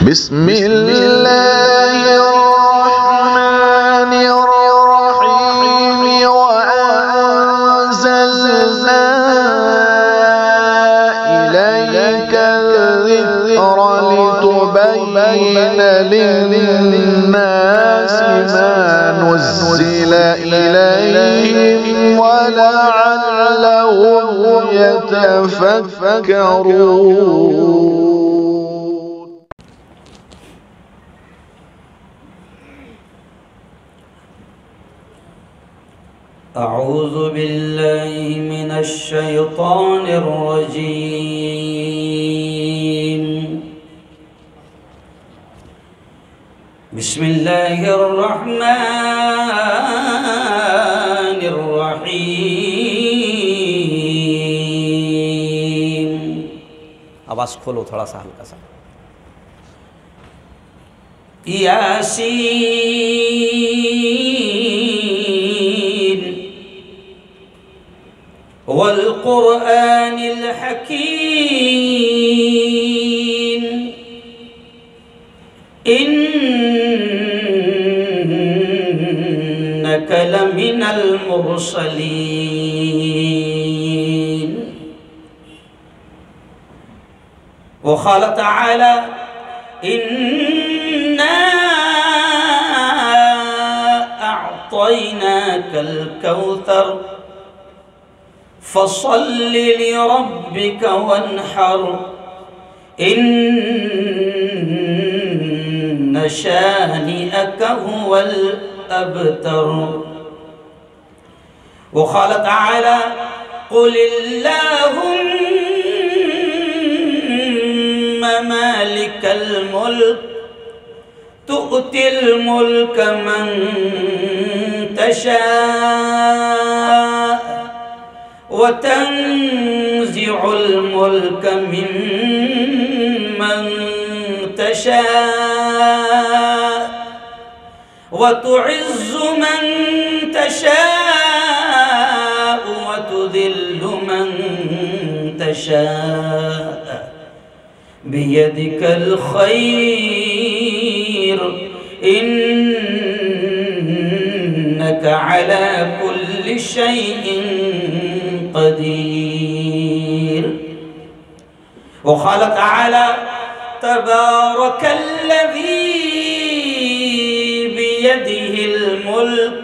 بسم الله الرحمن الرحيم وأنزلنا إليك الذكر لتبين للناس ما نزل إليهم ولعلهم يتفكرون. أعوذ بالله من الشيطان الرجيم. بسم الله الرحمن الرحيم. آواز کھولو تھوڑا سا ہلکا سا. یاسین والقرآن الحكيم إنك لمن المرسلين. وقال تعالى إنا أعطيناك الكوثر فصل لربك وانحر إن شانئك هو الأبتر. وقال تعالى قل اللهم مالك الملك تؤتي الملك من تشاء وتنزع الملك ممن تشاء وتعز من تشاء وتذل من تشاء بيدك الخير إنك على كل شيء قدير. وقال تعالى تبارك الذي بيده الملك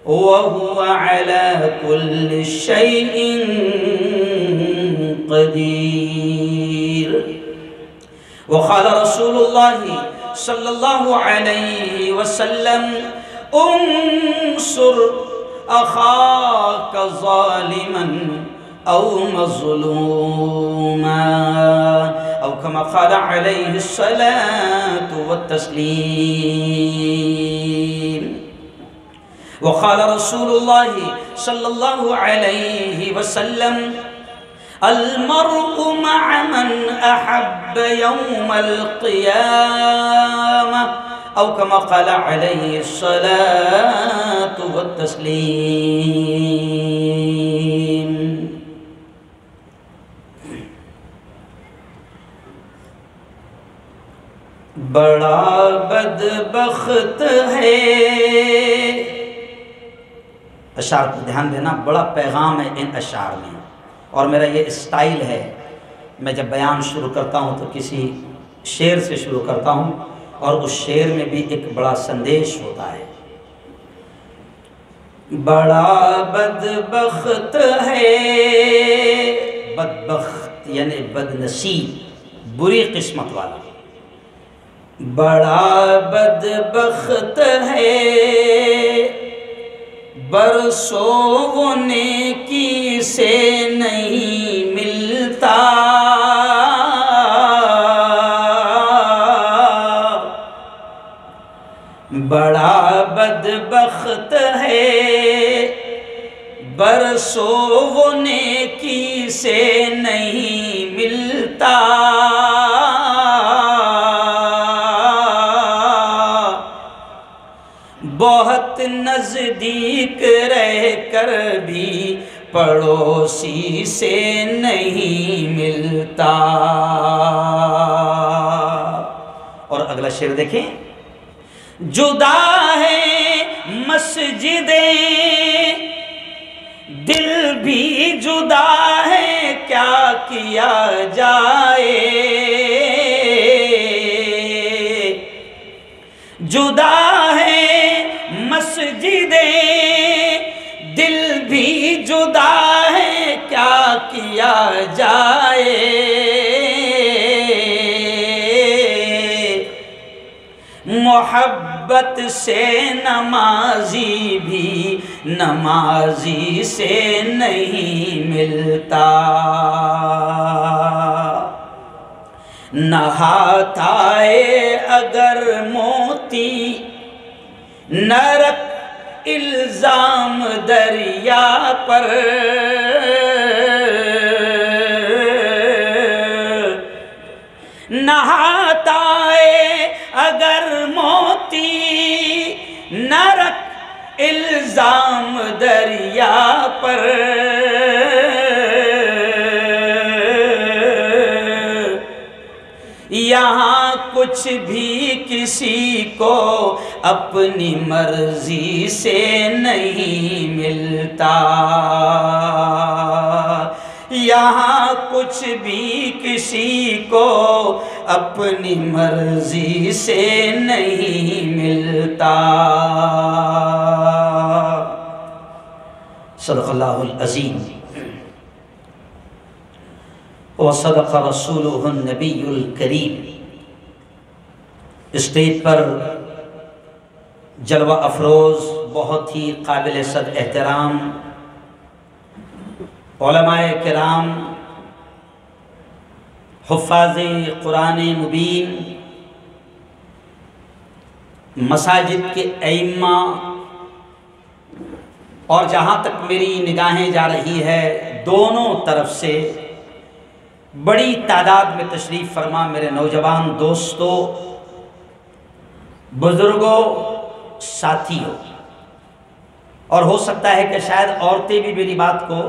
وهو على كل شيء قدير. وقال رسول الله صلى الله عليه وسلم انصر أخاك ظالما أو مظلوما أو كما قال عليه الصلاة والتسليم. وقال رسول الله صلى الله عليه وسلم المرء مع من أحب يوم القيامة أو كما قال عليه الصلاة والتسليم. بڑا بدبخت ہے. اشعار کو دھیان دینا، بڑا پیغام ہے ان اشعار میں، اور میرا یہ اسٹائل ہے، میں جب بیان شروع کرتا ہوں تو کسی شعر سے شروع کرتا ہوں اور اس شعر میں بھی ایک بڑا سندیش ہوتا ہے. بڑا بدبخت ہے، بدبخت یعنی بدنصیب، بری قسمت والا. بڑا بدبخت ہے برسوں وہ نیکی سے نہیں ملتا. بڑا بدبخت ہے برسوں وہ نیکی سے نہیں ملتا. بہت نزدیک رہ کر بھی پڑوسی سے نہیں ملتا. اگلا شعر دیکھیں. جدا ہے مسجدیں دل بھی جدا ہے کیا کیا جائے. جدا ہے مسجدیں دل بھی جدا ہے کیا کیا جائے. محبت سے نمازی بھی نمازی سے نہیں ملتا. نہاتا ہے اگر موتی نہ رکھ الزام دریا پر. نہاتا ہے اگر موتی نہ رکھ الزام دریا پر. یہاں کچھ بھی کسی کو اپنی مرضی سے نہیں ملتا. یہاں کچھ بھی کسی کو اپنی مرضی سے نہیں ملتا. صدق اللہ العظیم وصدق رسولہ النبی الکریم. اسٹیج پر جلوہ افروز بہت ہی قابل صد احترام علماء کرام، حفاظ قرآن مبین، مساجد کے ائمہ، اور جہاں تک میری نگاہیں جا رہی ہے دونوں طرف سے بڑی تعداد میں تشریف فرما میرے نوجوان دوستوں، بزرگوں، ساتھیوں، اور ہو سکتا ہے کہ شاید عورتیں بھی میری بات کو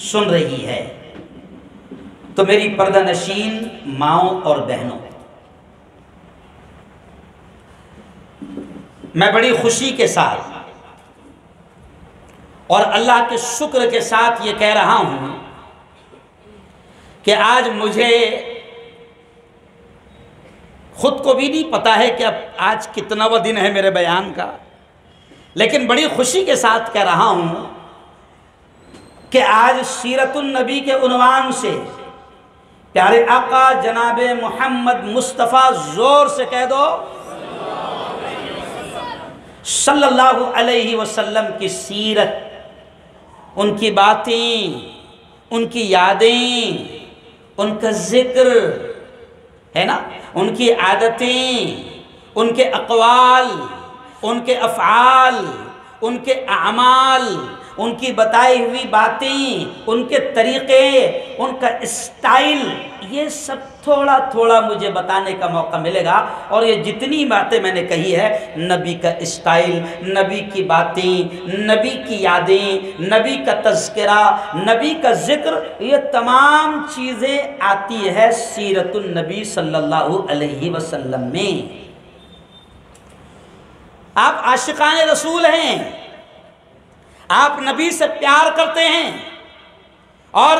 سن رہی ہے، تو میری پردہ نشین ماؤں اور بہنوں، میں بڑی خوشی کے ساتھ اور اللہ کے شکر کے ساتھ یہ کہہ رہا ہوں کہ آج مجھے خود کو بھی نہیں پتا ہے کہ اب آج کتناواں دن ہے میرے بیان کا، لیکن بڑی خوشی کے ساتھ کہہ رہا ہوں کہ آج سیرت النبی کے عنوان سے پیارے آقا جناب محمد مصطفیٰ، زور سے کہہ دو، صلی اللہ علیہ وسلم کی سیرت، ان کی باتیں، ان کی یادیں، ان کا ذکر ہے نا، ان کی عادتیں، ان کے اقوال، ان کے افعال، ان کے اعمال، ان کی بتائی ہوئی باتیں، ان کے طریقے، ان کا اسٹائل، یہ سب تھوڑا تھوڑا مجھے بتانے کا موقع ملے گا. اور یہ جتنی باتیں میں نے کہی ہے، نبی کا اسٹائل، نبی کی باتیں، نبی کی یادیں، نبی کا تذکرہ، نبی کا ذکر، یہ تمام چیزیں آتی ہے سیرت النبی صلی اللہ علیہ وسلم میں. آپ عاشقان رسول ہیں، آپ نبی سے پیار کرتے ہیں، اور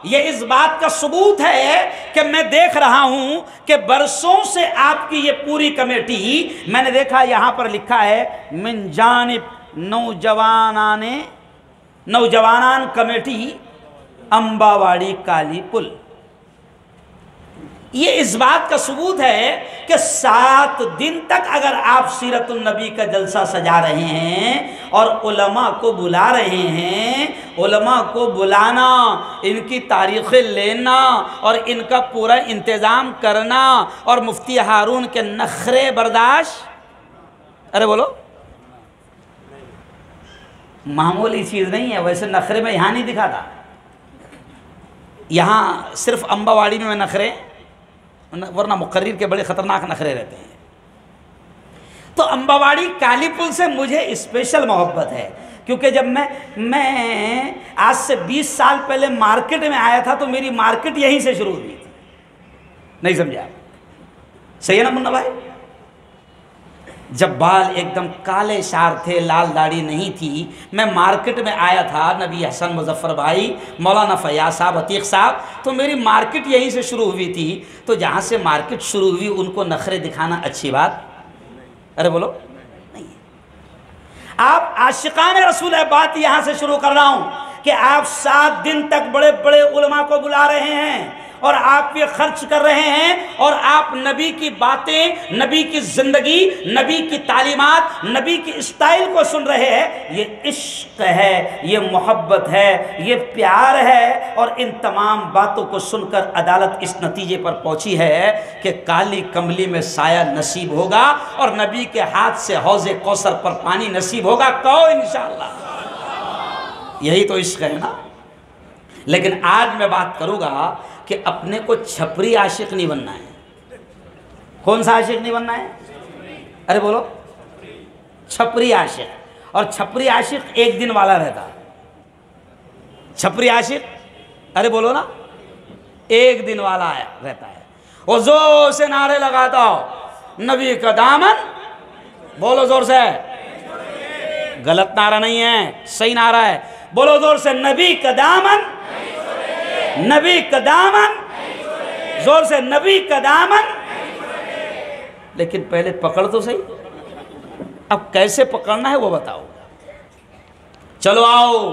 یہ اس بات کا ثبوت ہے کہ میں دیکھ رہا ہوں کہ برسوں سے آپ کی یہ پوری کمیٹی، میں نے دیکھا یہاں پر لکھا ہے من جانب نوجوانان کمیٹی امباواڑی کالی پل. یہ اس بات کا ثبوت ہے کہ 7 دن تک اگر آپ سیرت النبی کا جلسہ سجا رہے ہیں اور علماء کو بلا رہے ہیں، علماء کو بلانا، ان کی تاریخیں لینا اور ان کا پورا انتظام کرنا، اور مفتی ہارون کے نخرے برداشت، ارے بولو، معمولی چیز نہیں ہے. ویسے نخرے میں یہاں نہیں دکھا تھا، یہاں صرف امباواڑی میں نخرے، ورنہ مقرر کے بڑے خطرناک نخرے رہتے ہیں. تو امباواڑی کالی پل سے مجھے اسپیشل محبت ہے، کیونکہ جب میں آج سے 20 سال پہلے مارکیٹ میں آیا تھا تو میری مارکیٹ یہیں سے شروع ہوئی تھی. نہیں سمجھا؟ صحیح ہے نا منا بھائی؟ جب بال ایک دم کالے شار تھے، لال داڑھی نہیں تھی، میں مارکیٹ میں آیا تھا، نبی حسن مظفر بھائی، مولانا فیاض صاحب، عتیق صاحب، تو میری مارکیٹ یہیں سے شروع ہوئی تھی، تو جہاں سے مارکیٹ شروع ہوئی ان کو نخرے دکھانا اچھی بات؟ ارے بولو نہیں ہے۔ آپ عاشقان رسول ہے، بات یہاں سے شروع کر رہا ہوں کہ آپ 7 دن تک بڑے بڑے علماء کو بلا رہے ہیں اور آپ یہ خرچ کر رہے ہیں اور آپ نبی کی باتیں، نبی کی زندگی، نبی کی تعلیمات، نبی کی اسٹائل کو سن رہے ہیں۔ یہ عشق ہے، یہ محبت ہے، یہ پیار ہے، اور ان تمام باتوں کو سن کر عدالت اس نتیجے پر پہنچی ہے کہ کالی کملی میں سایہ نصیب ہوگا اور نبی کے ہاتھ سے حوض کوثر پر پانی نصیب ہوگا۔ کہو انشاءاللہ۔ یہی تو عشق ہے نا۔ لیکن آج میں بات کروں گا کہ اپنے کو چھپری عاشق نہیں بننا ہے۔ کون سا عاشق نہیں بننا ہے؟ ارے بولو، چھپری عاشق۔ اور چھپری عاشق ایک دن والا رہتا ہے۔ چھپری عاشق، ارے بولو نا، ایک دن والا رہتا ہے۔ وہ زور سے نعرے لگاتا ہو، نبی کا دامن، بولو زور سے، غلط نعرہ نہیں ہے، صحیح نعرہ ہے، بولو زور سے، نبی کا دامن، نبی کا دامن، زور سے، نبی کا دامن۔ لیکن پہلے پکڑ تو صحیح، اب کیسے پکڑنا ہے وہ بتاؤ۔ چلو آؤ،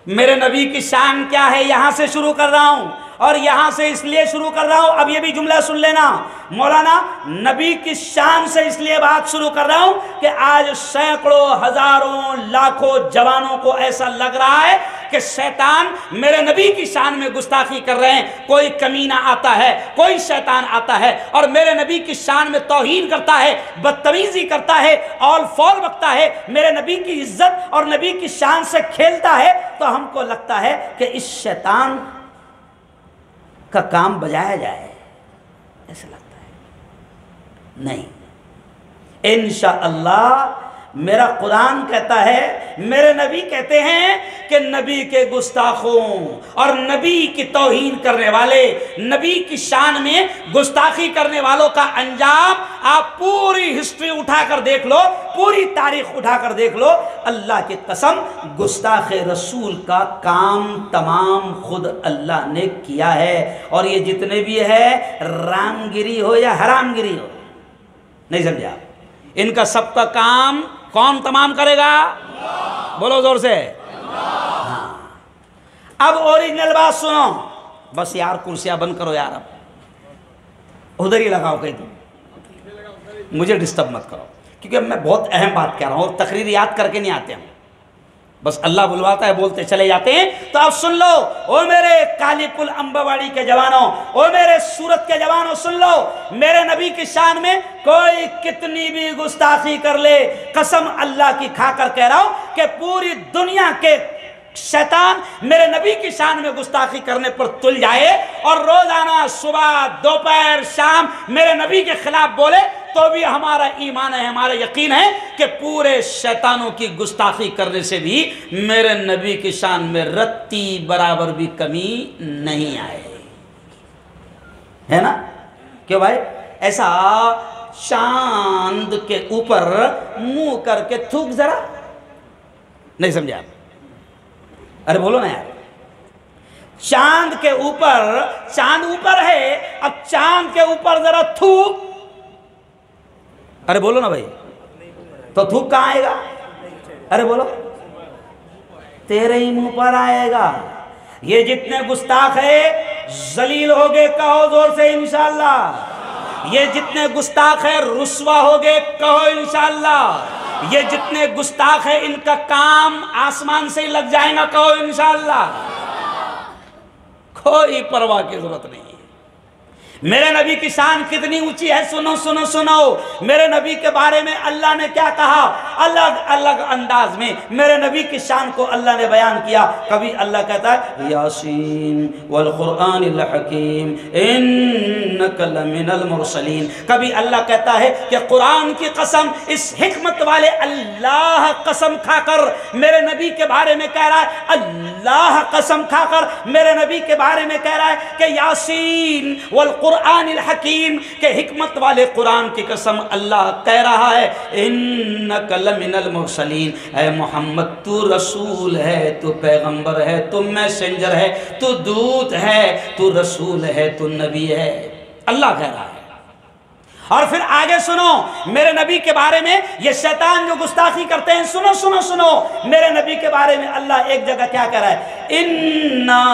میرے نبی کی شان کیا ہے یہاں سے شروع کر رہا ہوں، اور یہاں سے اس لیے شروع کر رہا ہوں، اب یہ بھی جملہ سن لینا مولانا، نبی کی شان سے اس لیے بات شروع کر رہا ہوں کہ آج سینکڑوں، ہزاروں، لاکھوں جوانوں کو ایسا لگ رہا ہے کہ شیطان میرے نبی کی شان میں گستاخی کر رہے ہیں۔ کوئی کمینہ آتا ہے، کوئی شیطان آتا ہے اور میرے نبی کی شان میں توہین کرتا ہے، بدتمیزی کرتا ہے، آل فال بکتا ہے، میرے نبی کی عزت اور نبی کی شان سے کھیلتا ہے، تو ہم کو لگتا ہے کہ اس شیطان کا کام بجایا جائے، ایسا لگتا ہے۔ نہیں، انشاءاللہ میرا قرآن کہتا ہے، میرے نبی کہتے ہیں کہ نبی کے گستاخوں اور نبی کی توہین کرنے والے، نبی کی شان میں گستاخی کرنے والوں کا انجام آپ پوری ہسٹری اٹھا کر دیکھ لو، پوری تاریخ اٹھا کر دیکھ لو، اللہ کی قسم گستاخ رسول کا کام تمام خود اللہ نے کیا ہے۔ اور یہ جتنے بھی ہے، رام گری ہو یا حرام گری ہو، نہیں سمجھا، ان کا سب کا کام کون تمام کرے گا؟ بولو زور سے۔ ہاں، اب اوریجنل بات سنو، بس یار کرسیاں بند کرو یار، اب ادھر ہی لگاؤ کہیں تم، مجھے ڈسٹرب مت کرو، کیونکہ میں بہت اہم بات کہہ رہا ہوں اور تقریر یاد کر کے نہیں آتے ہم، بس اللہ بلواتا ہے بولتے چلے جاتے ہیں۔ تو اب سن لو، او میرے کالی پل امباواڑی کے جوانوں، او میرے سورت کے جوانوں، سن لو، میرے نبی کی شان میں کوئی کتنی بھی گستاخی کر لے، قسم اللہ کی کھا کر کہہ رہا ہوں کہ پوری دنیا کے شیطان میرے نبی کی شان میں گستاخی کرنے پر تل جائے اور روزانہ صبح، دوپہر، شام میرے نبی کے خلاف بولے، تو بھی ہمارا ایمان ہے، ہمارا یقین ہے کہ پورے شیطانوں کی گستاخی کرنے سے بھی میرے نبی کی شان میں رتی برابر بھی کمی نہیں آئے، ہے نا؟ کیوں بھائی؟ ایسا چاند کے اوپر منہ کر کے تھوک ذرا، نہیں سمجھا؟ ارے بولو نا یار، چاند کے اوپر، چاند اوپر ہے، اب چاند کے اوپر ذرا تھوک، ارے بولو نا بھائی، تو تھوک کہاں آئے گا؟ ارے بولو، تیرے ہی منہ پر آئے گا۔ یہ جتنے گستاخ ہے ذلیل ہوگے، کہو زور سے انشاءاللہ۔ یہ جتنے گستاخ ہے رسوا ہوگے، کہو انشاءاللہ۔ یہ جتنے گستاخ ہے ان کا کام آسمان سے ہی لگ جائے گا، کہو انشاءاللہ۔ کوئی پرواہ کی ضرورت نہیں ہے۔ میرے نبی کی شان کتنی اونچی ہے، سنو سنو سنو، میرے نبی کے بارے میں اللہ نے کیا کہا؟ الگ الگ انداز میں میرے نبی کی شان کو اللہ نے بیان کیا. کبھی اللہ کہتا ہے یاسین والقرآن الحکیم انک لمن المرسلین. کبھی اللہ کہتا ہے کہ قرآن کی قسم, اس حکمت والے اللہ قسم کھا کر میرے نبی کے بارے میں کہہ رہا ہے, اللہ قسم کھا کر میرے نبی کے بارے میں کہہ رہا ہے کہ یاسین والقرآن الحکیم, کہ حکمت والے قرآن کی قسم اللہ کہہ رہا ہے انک لمن المرسلین. اے محمد تو رسول ہے, تو پیغمبر ہے, تو میسنجر ہے, تو دودت ہے, تو رسول ہے, تو نبی ہے. اللہ کہہ رہا ہے. اور پھر آگے سنو میرے نبی کے بارے میں, یہ شیطان جو گستاخی کرتے ہیں, سنو سنو سنو میرے نبی کے بارے میں اللہ ایک جگہ کیا کہہ رہا ہے, اِنَّا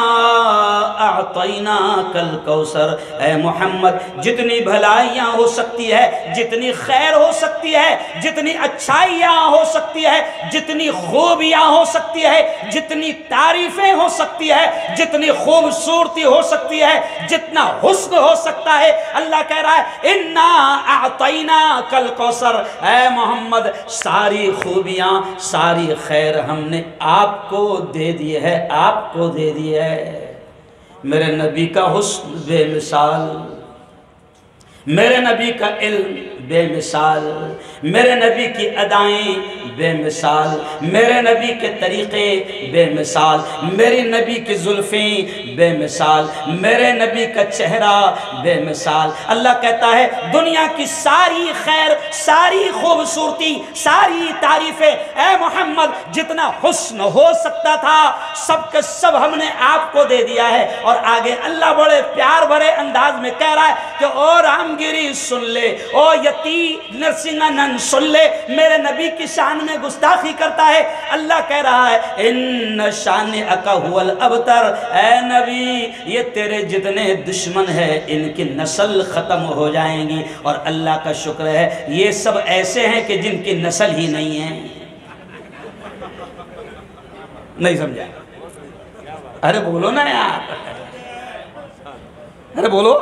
أَعْطَيْنَاكَ الْكَوْثَرَ. اے محمد جتنی بھلائیاں ہو سکتی ہے, جتنی خیر ہو سکتی ہے, جتنی اچھائیاں ہو سکتی ہے, جتنی خوبیاں ہو سکتی ہے, جتنی تعریفیں ہو سکتی ہے, جتنی خوبصورتی ہو سکتی ہے, جتنا حسن ہو سکتا ہے, اللہ کہہ رہا ہے اِنَّا أَعْطَيْنَاكَ الْكَوْثَرَ. اے محمد ساری خوبیاں, ساری خیر ہم نے آپ کو دے دی ہے, آپ کو دے دی ہے. میرے نبی کا حسن بے مثال, میرے نبی کا علم بے مثال, میرے نبی کی ادائیں بے مثال, میرے نبی کے طریقے بے مثال, میرے نبی کی زلفیں بے مثال, میرے نبی کا چہرہ بے مثال. اللہ کہتا ہے دنیا کی ساری خیر, ساری خوبصورتی, ساری تعریفیں, اے محمد جتنا حسن ہو سکتا تھا سب کے سب ہم نے آپ کو دے دیا ہے. اور آگے اللہ بڑے پیار بھرے انداز میں کہہ رہا ہے کہ او رامگیری سن لے, او یتی نرسنگنن سن لے. میرے نبی کی شان میں گستاخی کرتا ہے. اللہ کہہ رہا ہے ان شانئک ھو الابتر. اے نبی یہ تیرے جتنے دشمن ہیں ان کی نسل ختم ہو جائیں گی. اور اللہ کا شکر ہے یہ سب ایسے ہیں کہ جن کی نسل ہی نہیں ہے. نہیں سمجھا؟ ارے بولو نا یار, ارے بولو.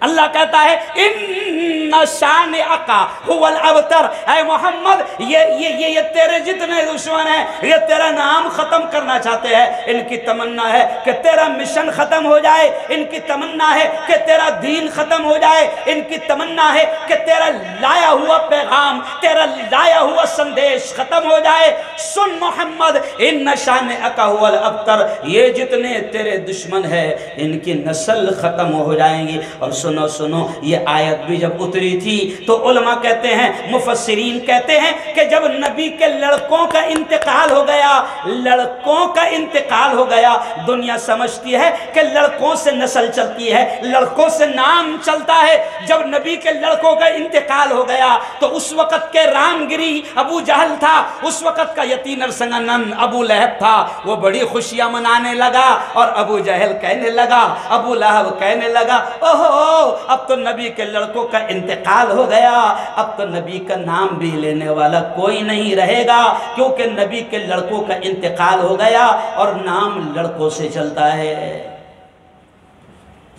اللہ کہتا ہے ان شانئک ھو الابتر. اے محمد یہ تیرے جتنے دشمن ہیں یہ تیرا نام ختم کرنا چاہتے ہیں. ان کی تمنا ہے کہ تیرا مشن ختم ہو جائے, ان کی تمنا ہے کہ تیرا دین ختم ہو جائے, ان کی تمنا ہے کہ تیرا لایا ہوا پیغام, تیرا لایا ہوا سندیش ختم ہو جائے. سن محمد ان شانئک ھو الابتر, یہ جتنے تیرے دشمن ہیں ان کی نسل ختم ہو جائیں گی. اور سنو سنو یہ آیت بھی جب اتری تھی تو علماء کہتے ہیں, مفسرین کہتے ہیں کہ جب نبی کے لڑکوں کا انتقال ہو گیا, لڑکوں کا انتقال ہو گیا, دنیا سمجھتی ہے کہ لڑکوں سے نسل چلتی ہے, لڑکوں سے نام چلتا ہے. جب نبی کے لڑکوں کا انتقال ہو گیا تو اس وقت کے رامگری ابو جہل تھا, اس وقت کا یتی نرسنگنن ابو لہب تھا, وہ بڑی خوشیاں منانے لگا. اور ابو جہل کہنے لگا, ابو لہب کہنے لگا اوہو اب تو نبی کے لڑکوں کا انتقال ہو گیا, اب تو نبی کا نام بھی لینے والا کوئی نہیں رہے گا, کیونکہ نبی کے لڑکوں کا انتقال ہو گیا اور نام لڑکوں سے چلتا ہے.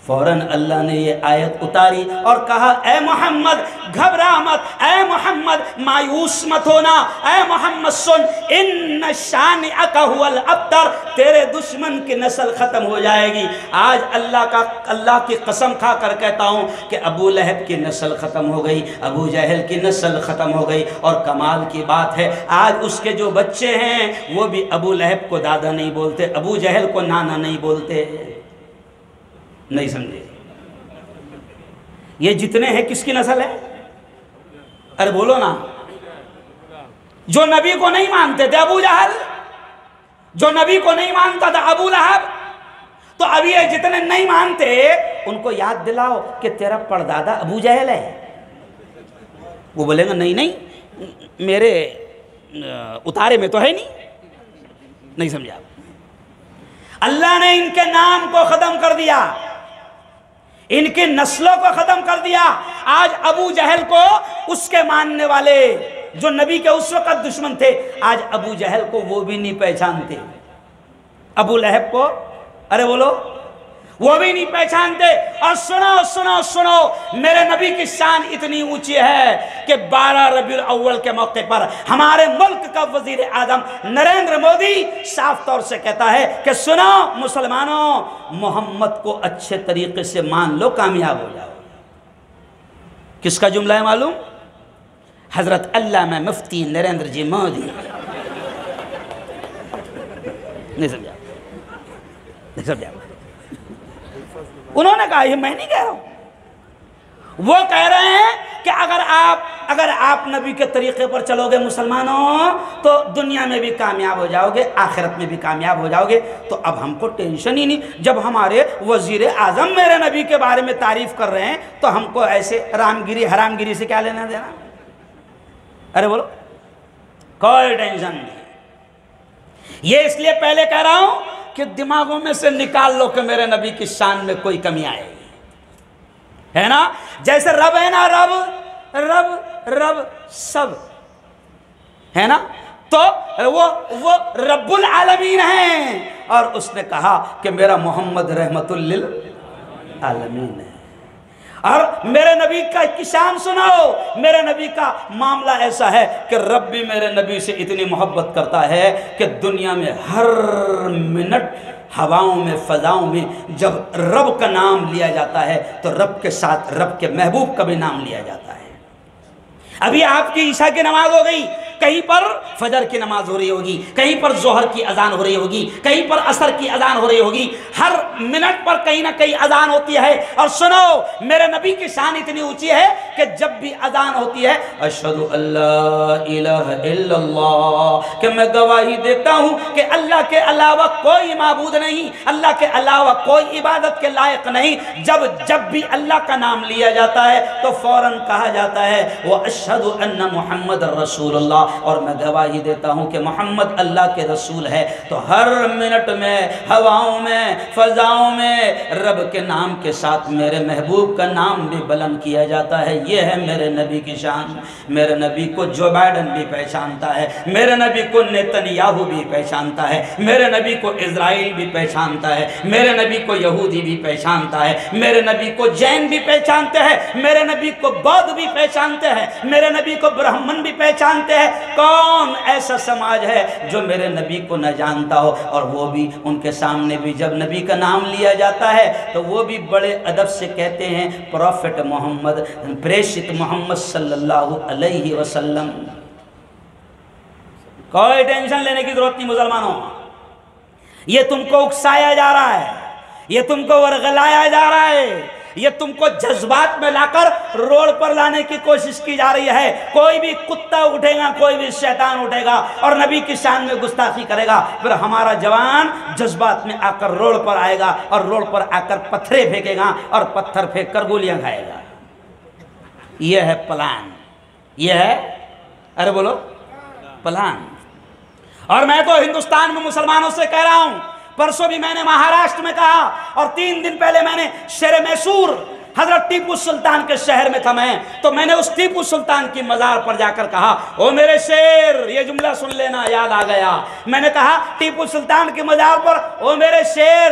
فوراً اللہ نے یہ آیت اتاری اور کہا اے محمد گھبرا مت, اے محمد مایوس مت ہونا, اے محمد سن ان شانئک ھو الابتر, تیرے دشمن کی نسل ختم ہو جائے گی. آج اللہ کی قسم کھا کر کہتا ہوں کہ ابو لہب کی نسل ختم ہو گئی, ابو جہل کی نسل ختم ہو گئی. اور کمال کی بات ہے آج اس کے جو بچے ہیں وہ بھی ابو لہب کو دادا نہیں بولتے, ابو جہل کو نانا نہیں بولتے. نہیں سمجھے؟ یہ جتنے ہیں کس کی نسل ہے؟ ارے بولو نا. جو نبی کو نہیں مانتے تھے ابو جہل, جو نبی کو نہیں مانتا تھا ابو لہب, تو ابھی یہ جتنے نہیں مانتے ان کو یاد دلاؤ کہ تیرا پردادا ابو جہل ہے. وہ بولیں گا نہیں نہیں میرے اتارے میں تو ہے نہیں سمجھا. اللہ نے ان کے نام کو ختم کر دیا, ان کی نسلوں کو ختم کر دیا. آج ابو جہل کو اس کے ماننے والے جو نبی کے اس وقت دشمن تھے, آج ابو جہل کو وہ بھی نہیں پہچانتے. ابو لہب کو ارے بولو, وہ بھی نہیں پہچانتے۔ اور سنو سنو سنو، میرے نبی کی شان اتنی اونچی ہے کہ 12 ربیع الاول کے موقع پر ہمارے ملک کا وزیر اعظم نریندر مودی صاف طور سے کہتا ہے کہ سنو مسلمانوں، محمد کو اچھے طریقے سے مان لو، کامیاب ہو جاؤ۔ کس کا جملہ ہے معلوم؟ حضرت علامہ مفتی نریندر جی مودی۔ نہیں سمجھا؟ نہیں سمجھا؟ انہوں نے کہا، یہ میں نہیں کہہ رہا ہوں، وہ کہہ رہے ہیں کہ اگر آپ نبی کے طریقے پر چلو گے مسلمانوں تو دنیا میں بھی کامیاب ہو جاؤ گے، آخرت میں بھی کامیاب ہو جاؤ گے۔ تو اب ہم کو ٹینشن ہی نہیں، جب ہمارے وزیر اعظم میرے نبی کے بارے میں تعریف کر رہے ہیں تو ہم کو ایسے رامگیری حرام گیری سے کیا لینا دینا؟ ارے بولو، کوئی ٹینشن نہیں۔ یہ اس لیے پہلے کہہ رہا ہوں کہ دماغوں میں سے نکال لو کہ میرے نبی کی شان میں کوئی کمی آئے گی، ہے نا؟ جیسے رب ہے نا، رب سب ہے نا، تو وہ رب العالمین ہیں، اور اس نے کہا کہ میرا محمد رحمت للعالمین ہے۔ اور میرے نبی کا کی شان سنو، میرے نبی کا معاملہ ایسا ہے کہ رب بھی میرے نبی سے اتنی محبت کرتا ہے کہ دنیا میں ہر منٹ ہواؤں میں فضاؤں میں جب رب کا نام لیا جاتا ہے تو رب کے ساتھ رب کے محبوب کا بھی نام لیا جاتا ہے۔ ابھی آپ کی عشاء کی نماز ہو گئی، کہیں پر فجر کی نماز ہو رہی ہوگی، کہیں پر ظہر کی اذان ہو رہی ہوگی، کہیں پر عصر کی اذان ہو رہی ہوگی، ہر منٹ پر کہیں نہ کہیں اذان ہوتی ہے۔ اور سنو، میرے نبی کی شان اتنی اونچی ہے کہ جب بھی اذان ہوتی ہے، اشہدو اللہ الہ الا اللہ، کہ میں گواہی دیتا ہوں کہ اللہ کے علاوہ کوئی معبود نہیں، اللہ کے علاوہ کوئی عبادت کے لائق نہیں۔ جب بھی اللہ کا نام لیا جاتا ہے تو فوراً کہا جاتا ہے وَأَشْهَدُ أَنَّ مُحَمَّدَ الرَّسُولُ اللَّهِ، اور میں گواہی دیتا ہوں کہ محمد اللہ کے رسول ہے۔ تو ہر منٹ میں ہواؤں میں فضاؤں میں رب کے نام کے ساتھ میرے محبوب کا نام بھی بلند کیا جاتا ہے۔ یہ ہے میرے نبی کی شان۔ میرے نبی کو جو بائیڈن بھی پہچانتا ہے، میرے نبی کو نیتنیاہو بھی پہچانتا ہے، میرے نبی کو اسرائیل بھی پہچانتا ہے، میرے نبی کو یہودی بھی پہچانتا ہے، میرے نبی کو جین بھی پہچانتے ہیں، میرے نبی کو بودھ بھی پہچانتے ہیں، میرے نبی کو برہمن بھی پہچانتے ہیں۔ کون ایسا سماج ہے جو میرے نبی کو نہ جانتا ہو؟ اور وہ بھی ان کے سامنے بھی جب نبی کا نام لیا جاتا ہے تو وہ بھی بڑے ادب سے کہتے ہیں پروفٹ محمد، پریشت محمد صلی اللہ علیہ وسلم۔ کوئی ٹینشن لینے کی ضرورت نہیں مسلمانوں، یہ تم کو اکسایا جا رہا ہے، یہ تم کو ورغلایا جا رہا ہے، یہ تم کو جذبات میں لا کر روڈ پر لانے کی کوشش کی جا رہی ہے۔ کوئی بھی کتا اٹھے گا، کوئی بھی شیطان اٹھے گا اور نبی کی شان میں گستاخی کرے گا، پھر ہمارا جوان جذبات میں آ کر روڈ پر آئے گا اور روڈ پر آ کر پتھرے پھینکے گا اور پتھر پھینک کر گولیاں کھائے گا۔ یہ ہے پلان، یہ ہے، ارے بولو، پلان۔ اور میں تو ہندوستان میں مسلمانوں سے کہہ رہا ہوں، پرسوں بھی میں نے مہاراشٹر میں کہا، اور 3 دن پہلے میں نے شیر میسور حضرت ٹیپو سلطان کے شہر میں تھا میں، تو میں نے اس ٹیپو سلطان کی مزار پر جا کر کہا، او میرے شیر، یہ جملہ سن لینا، یاد آ گیا۔ میں نے کہا ٹیپو سلطان کی مزار پر، او میرے شیر،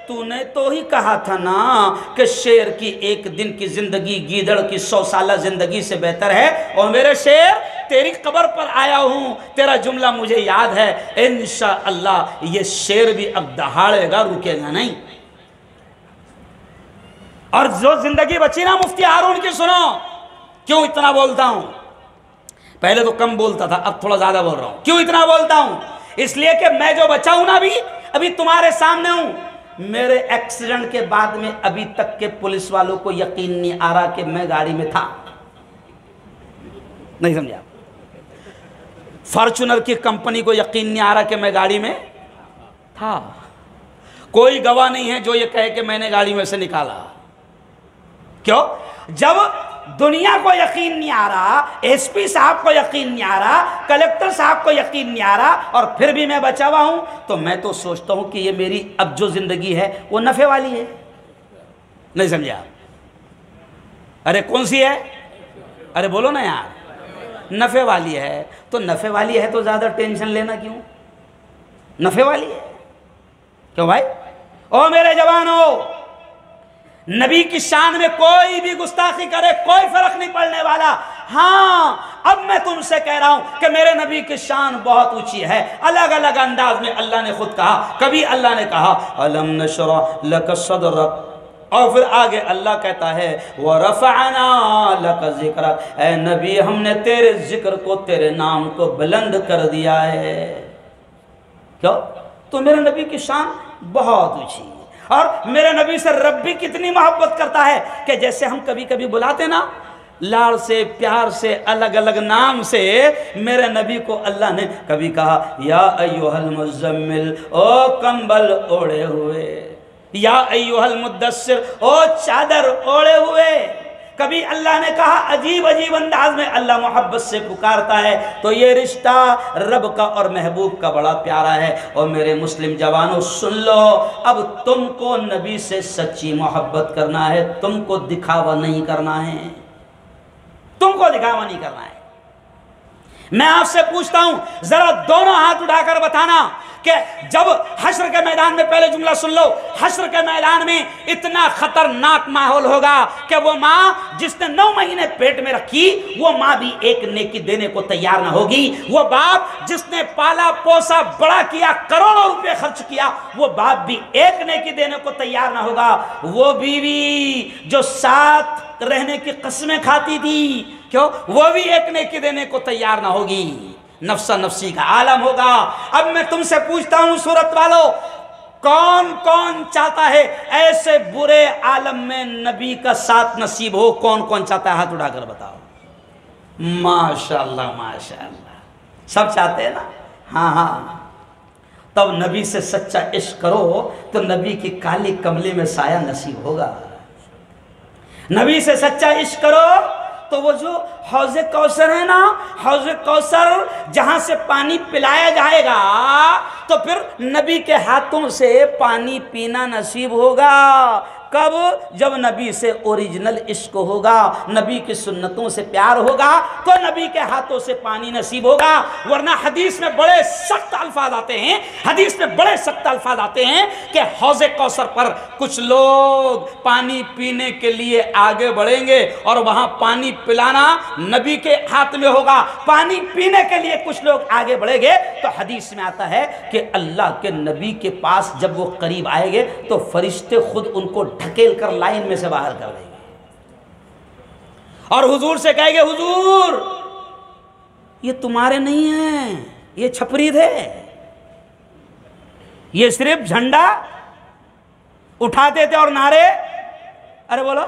تو نے تو ہی کہا تھا نا کہ شیر کی 1 دن کی زندگی گیدڑ کی 100 سالہ زندگی سے بہتر ہے۔ اور میرے شیر، تیری قبر پر آیا ہوں، تیرا جملہ مجھے یاد ہے، انشاءاللہ یہ شیر بھی اب دہاڑے گا، رکے گا نہیں۔ اور جو زندگی بچی نا مفتی ہارون کی، سنو کیوں اتنا بولتا ہوں، پہلے تو کم بولتا تھا، اب تھوڑا زیادہ بول رہا ہوں۔ کیوں اتنا بولتا ہوں؟ اس لیے کہ میں جو بچا ہوں نا، ابھی تمہارے سامنے ہوں۔ میرے ایکسیڈنٹ کے بعد میں ابھی تک کے پولیس والوں کو یقین نہیں آ رہا کہ میں گاڑی میں تھا۔ نہیں سمجھا؟ فارچونر کی کمپنی کو یقین نہیں آ رہا کہ میں گاڑی میں تھا۔ کوئی گواہ نہیں ہے جو یہ کہے کہ میں نے گاڑی میں سے نکالا۔ کیوں؟ جب دنیا کو یقین نہیں آ رہا، ایس پی صاحب کو یقین نہیں آ رہا، کلیکٹر صاحب کو یقین نہیں آ رہا، اور پھر بھی میں بچا ہوا ہوں، تو میں تو سوچتا ہوں کہ یہ میری اب جو زندگی ہے وہ نفع والی ہے۔ نہیں سمجھے آپ؟ ارے کون سی ہے؟ ارے بولو نا یار، نفع والی ہے۔ تو نفع والی ہے تو زیادہ ٹینشن لینا کیوں؟ نفع والی ہے کیوں بھائی؟ او میرے جوانو، نبی کی شان میں کوئی بھی گستاخی کرے کوئی فرق نہیں پڑنے والا۔ ہاں اب میں تم سے کہہ رہا ہوں کہ میرے نبی کی شان بہت اونچی ہے، الگ الگ انداز میں اللہ نے خود کہا۔ کبھی اللہ نے کہا الم نشرح لک صدرک، اور پھر آگے اللہ کہتا ہے وَرَفَعْنَا لَكَ ذِكْرَكَ، اے نبی ہم نے تیرے ذکر کو، تیرے نام کو بلند کر دیا ہے۔ کیوں؟ تو میرے نبی کی شان بہت اونچی ہے، اور میرے نبی سے رب بھی کتنی محبت کرتا ہے کہ جیسے ہم کبھی کبھی بلاتے نا لاڑ سے، پیار سے، الگ الگ نام سے، میرے نبی کو اللہ نے کبھی کہا یا ایھا المزمل، او کمبل اوڑے ہوئے، یا ایھا المدثر، او چادر اوڑے ہوئے۔ کبھی اللہ نے کہا، عجیب عجیب انداز میں اللہ محبت سے پکارتا ہے۔ تو یہ رشتہ رب کا اور محبوب کا بڑا پیارا ہے۔ اور میرے مسلم جوانوں سن لو، اب تم کو نبی سے سچی محبت کرنا ہے، تم کو دکھاوا نہیں کرنا ہے، تم کو دکھاوا نہیں کرنا ہے۔ میں آپ سے پوچھتا ہوں ذرا دونوں ہاتھ اٹھا کر بتانا کہ جب حشر کے میدان میں، پہلے جملہ سن لو، حشر کے میدان میں اتنا خطرناک ماحول ہوگا کہ وہ ماں جس نے 9 مہینے پیٹ میں رکھی، وہ ماں بھی ایک نیکی دینے کو تیار نہ ہوگی۔ وہ باپ جس نے پالا پوسا بڑا کیا، کروڑوں روپے خرچ کیا، وہ باپ بھی ایک نیکی دینے کو تیار نہ ہوگا۔ وہ بیوی جو ساتھ رہنے کی قسمیں کھاتی تھی، کیوں؟ وہ بھی ایک نیکی دینے کو تیار نہ ہوگی۔ نفسا نفسی کا عالم ہوگا۔ اب میں تم سے پوچھتا ہوں صورت والو، کون کون چاہتا ہے ایسے برے عالم میں نبی کا ساتھ نصیب ہو؟ کون کون چاہتا ہے؟ ہاتھ اٹھا کر بتاؤ۔ ماشاءاللہ ماشاءاللہ، سب چاہتے ہیں نا؟ ہاں ہاں، تب نبی سے سچا عشق کرو تو نبی کی کالی کملی میں سایہ نصیب ہوگا۔ نبی سے سچا عشق کرو تو وہ جو حوض کوثر ہے نا، حوض کوثر جہاں سے پانی پلایا جائے گا، تو پھر نبی کے ہاتھوں سے پانی پینا نصیب ہوگا۔ کب؟ جب نبی سے اوریجنل عشق ہوگا، نبی کی سنتوں سے پیار ہوگا تو نبی کے ہاتھوں سے پانی نصیب ہوگا۔ ورنہ حدیث میں بڑے سخت الفاظ آتے ہیں، حدیث میں بڑے سخت الفاظ آتے ہیں کہ حوض کوثر پر کچھ لوگ پانی پینے کے لیے آگے بڑھیں گے اور وہاں پانی پلانا نبی کے ہاتھ میں ہوگا۔ پانی پینے کے لیے کچھ لوگ آگے بڑھیں گے تو حدیث میں آتا ہے کہ اللہ کے نبی کے پاس جب وہ قریب آئیں گے تو فرشتے خود ان کو ڈھکیل کر لائن میں سے باہر کر دیں گے اور حضور سے کہیں گے حضور یہ تمہارے نہیں ہیں، یہ چھپری تھے، یہ صرف جھنڈا اٹھاتے تھے اور نعرے ارے بولو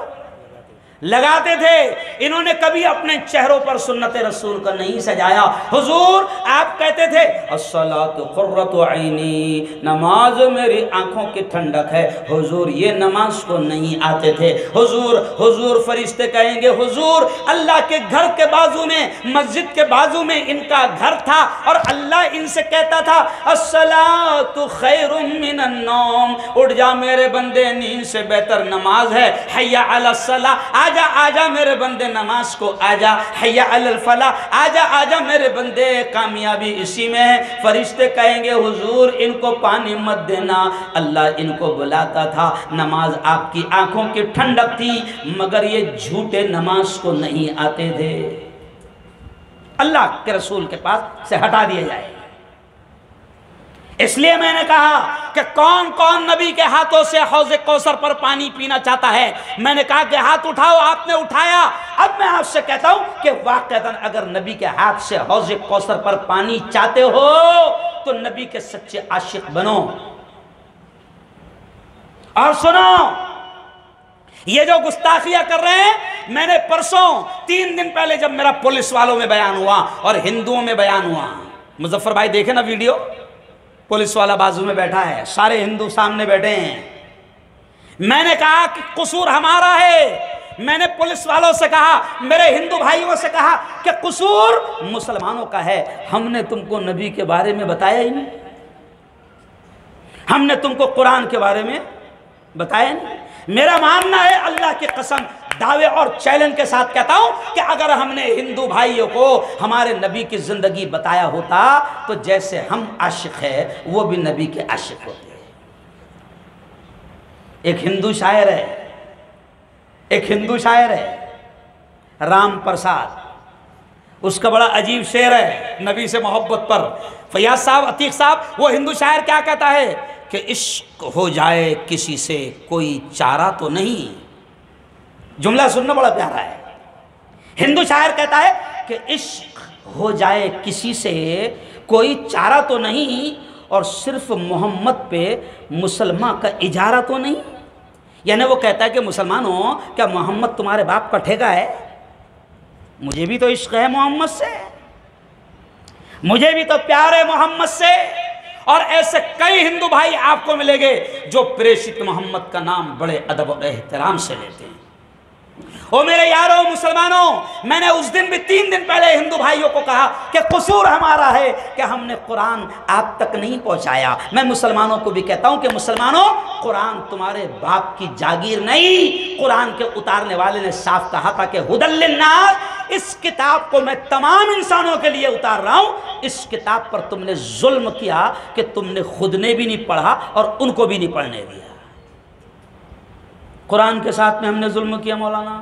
لگاتے تھے، انہوں نے کبھی اپنے چہروں پر سنت رسول کا نہیں سجایا۔ حضور آپ کہتے تھے الصلاۃ قرۃ عینی، نماز میری آنکھوں کی ٹھنڈک ہے، حضور یہ نماز کو نہیں آتے تھے۔ حضور فرشتے کہیں گے حضور اللہ کے گھر کے بازو میں، مسجد کے بازو میں ان کا گھر تھا اور اللہ ان سے کہتا تھا الصلاۃ خیر من النوم، اٹھ جا میرے بندے، نیند سے بہتر نماز ہے، حی علی الصلاۃ، آجا آجا میرے بندے نماز کو آجا، حی علی الفلاح، آجا آجا میرے بندے کامیابی اسی میں ہے۔ فرشتے کہیں گے حضور ان کو پانی مت دینا، اللہ ان کو بلاتا تھا، نماز آپ کی آنکھوں کی ٹھنڈک تھی مگر یہ جھوٹے نماز کو نہیں آتے تھے، اللہ کے رسول کے پاس سے ہٹا دیا جائے۔ اس لیے میں نے کہا کہ کون کون نبی کے ہاتھوں سے حوض کوثر پر پانی پینا چاہتا ہے؟ میں نے کہا کہ ہاتھ اٹھاؤ، آپ نے اٹھایا۔ اب میں آپ سے کہتا ہوں کہ واقعتاً اگر نبی کے ہاتھ سے حوض کوثر پر پانی چاہتے ہو تو نبی کے سچے عاشق بنو۔ اور سنو، یہ جو گستاخیاں کر رہے ہیں، میں نے پرسوں 3 دن پہلے جب میرا پولیس والوں میں بیان ہوا اور ہندوؤں میں بیان ہوا، مظفر بھائی دیکھیں نا ویڈیو، پولیس والا بازو میں بیٹھا ہے، سارے ہندو سامنے بیٹھے ہیں۔ میں نے کہا کہ قصور ہمارا ہے، میں نے پولیس والوں سے کہا، میرے ہندو بھائیوں سے کہا کہ قصور مسلمانوں کا ہے، ہم نے تم کو نبی کے بارے میں بتایا ہی نہیں، ہم نے تم کو قرآن کے بارے میں بتایا نہیں۔ میرا ماننا ہے اللہ کی قسم دعوے اور چیلنج کے ساتھ کہتا ہوں کہ اگر ہم نے ہندو بھائیوں کو ہمارے نبی کی زندگی بتایا ہوتا تو جیسے ہم عاشق ہیں وہ بھی نبی کے عاشق ہوتے ہیں۔ ایک ہندو شاعر ہے، ایک ہندو شاعر ہے رام پرساد، اس کا بڑا عجیب شعر ہے نبی سے محبت پر۔ فیاض صاحب، عتیق صاحب، وہ ہندو شاعر کیا کہتا ہے کہ عشق ہو جائے کسی سے کوئی چارہ تو نہیں۔ جملہ سننا بڑا پیارا ہے۔ ہندو شاعر کہتا ہے کہ عشق ہو جائے کسی سے کوئی چارہ تو نہیں، اور صرف محمد پہ مسلمان کا اجارہ تو نہیں۔ یعنی وہ کہتا ہے کہ مسلمانوں، کیا محمد تمہارے باپ کا ٹھیکہ ہے؟ مجھے بھی تو عشق ہے محمد سے، مجھے بھی تو پیار ہے محمد سے۔ اور ایسے کئی ہندو بھائی آپ کو ملیں گے جو پریشت محمد کا نام بڑے ادب اور احترام سے لیتے ہیں۔ او میرے یاروں مسلمانوں، میں نے اس دن بھی 3 دن پہلے ہندو بھائیوں کو کہا کہ قصور ہمارا ہے کہ ہم نے قرآن آپ تک نہیں پہنچایا۔ میں مسلمانوں کو بھی کہتا ہوں کہ مسلمانوں، قرآن تمہارے باپ کی جاگیر نہیں۔ قرآن کے اتارنے والے نے صاف کہا تھا کہ ھدی للناس، اس کتاب کو میں تمام انسانوں کے لیے اتار رہا ہوں۔ اس کتاب پر تم نے ظلم کیا کہ تم نے خود نے بھی نہیں پڑھا اور ان کو بھی نہیں پڑھنے دیا۔ قرآن کے ساتھ میں ہم نے ظلم کیا مولانا،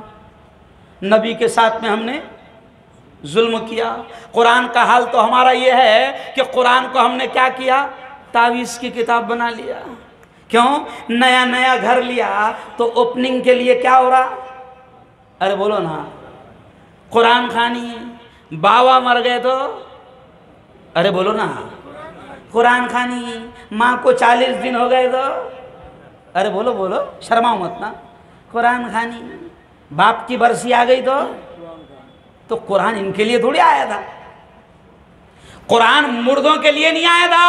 نبی کے ساتھ میں ہم نے ظلم کیا۔ قرآن کا حال تو ہمارا یہ ہے کہ قرآن کو ہم نے کیا کیا؟ تعویذ کی کتاب بنا لیا۔ کیوں؟ نیا نیا گھر لیا تو اوپننگ کے لیے کیا ہو رہا؟ ارے بولو نا، قرآن خوانی۔ باوا مر گئے تو ارے بولو نا، قرآن خوانی۔ ماں کو 40 دن ہو گئے تو ارے بولو بولو، شرماؤ مت نا، قرآن خوانی۔ باپ کی برسی آ گئی تو قرآن ان کے لیے تھوڑی آیا تھا۔ قرآن مردوں کے لیے نہیں آیا تھا۔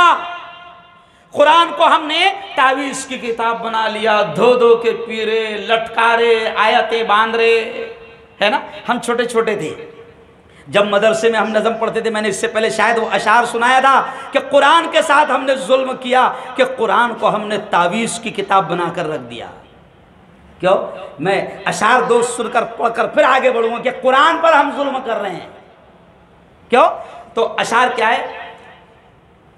قرآن کو ہم نے تعویذ کی کتاب بنا لیا، دھو دھو کے پیرے، لٹکارے، آیتیں باندھ رہے، ہے نا۔ ہم چھوٹے چھوٹے تھے جب مدرسے میں ہم نظم پڑھتے تھے، میں نے اس سے پہلے شاید وہ اشعار سنایا تھا کہ قرآن کے ساتھ ہم نے ظلم کیا کہ قرآن کو ہم نے تعویذ کی کتاب بنا کر رکھ دیا۔ کیوں؟ میں اشعار دوست سن کر پڑھ کر پھر آگے بڑھوں گا کہ قرآن پر ہم ظلم کر رہے ہیں۔ کیوں؟ تو اشعار کیا ہے؟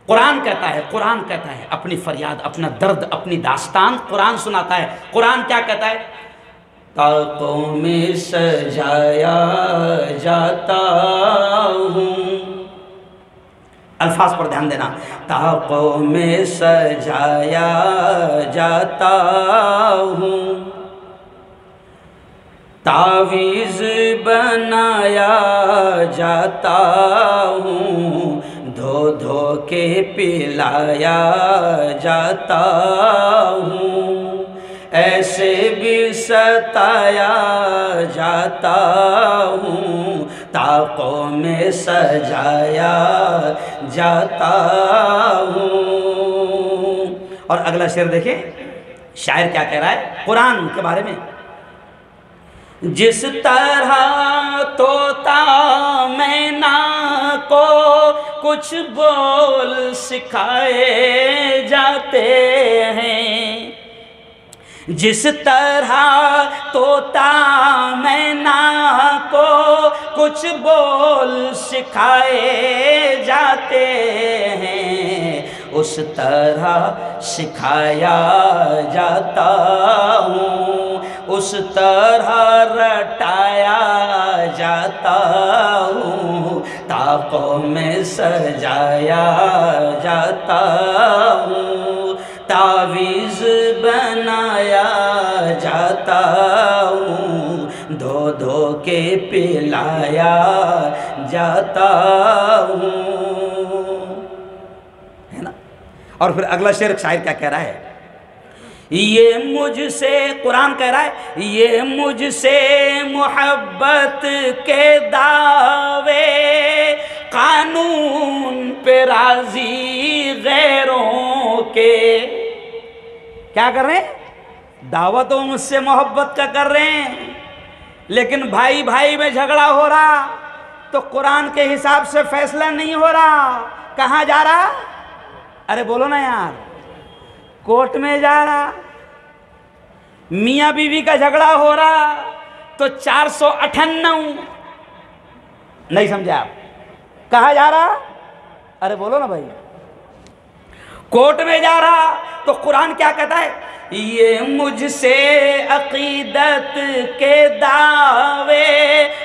قرآن کہتا ہے اپنی فریاد، اپنا درد، اپنی داستان قرآن سناتا ہے۔ قرآن کیا کہتا ہے؟ طاقوں میں سجایا جاتا ہوں، الفاظ پر دھیان دینا، طاقوں میں سجایا جاتا ہوں، تعویذ بنایا جاتا ہوں، دھو دھو کے پلایا جاتا ہوں، ایسے بھی ستایا جاتا ہوں، طاقوں میں سجایا جاتا ہوں۔ اور اگلا شعر دیکھیں، شاعر کیا کہہ رہا ہے قرآن کے بارے میں؟ جس طرح طوطا مینا کو کچھ بول سکھائے جاتے ہیں، جس طرح طوطا مینا کو کچھ بول سکھائے جاتے ہیں، اس طرح سکھایا جاتا ہوں، اس طرح رٹایا جاتا ہوں، طاقوں میں سجایا جاتا ہوں، تعویذ بنایا جاتا ہوں، دھو دھو کے پلایا جاتا ہوں، ہے نا۔ اور پھر اگلا شعر شاعر کیا کہہ رہا ہے؟ یہ مجھ سے، قرآن کہہ رہا ہے، یہ مجھ سے محبت کے دعوے قانون پہ راضی غیروں کے، کیا کر رہے ہیں؟ دعویٰ تو مجھ سے محبت کا کر رہے ہیں، لیکن بھائی بھائی میں جھگڑا ہو رہا تو قرآن کے حساب سے فیصلہ نہیں ہو رہا۔ کہاں جا رہا؟ ارے بولو نا یار، کورٹ میں جا رہا۔ میاں بیوی کا جھگڑا ہو رہا تو 498، نہیں سمجھا آپ؟ کہاں جا رہا؟ ارے بولو نا بھائی، کورٹ میں جا رہا۔ تو قرآن کیا کہتا ہے؟ یہ مجھ سے عقیدت کے دعوے،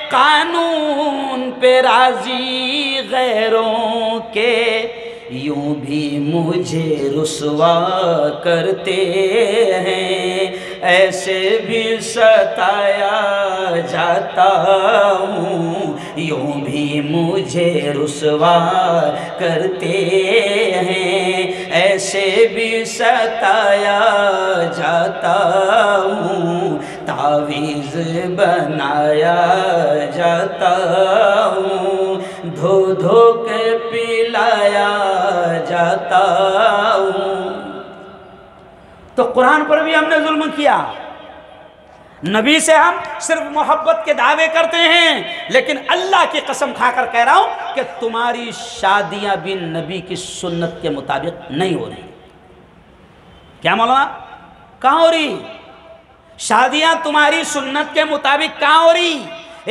قانون پہ راضی غیروں کے، یوں بھی مجھے رسوا کرتے ہیں، ایسے بھی ستایا جاتا ہوں، یوں بھی مجھے رسوا کرتے ہیں، ایسے بھی ستایا جاتا ہوں، تعویذ بنایا جاتا ہوں، دھو دھو کے پلایا جاتا ہوں۔ تو قرآن پر بھی ہم نے ظلم کیا، نبی سے ہم صرف محبت کے دعوے کرتے ہیں، لیکن اللہ کی قسم کھا کر کہہ رہا ہوں کہ تمہاری شادیاں بھی نبی کی سنت کے مطابق نہیں ہو رہی۔ کیا مولانا؟ کہاں ہو رہی شادیاں تمہاری سنت کے مطابق؟ کہاں ہو رہی؟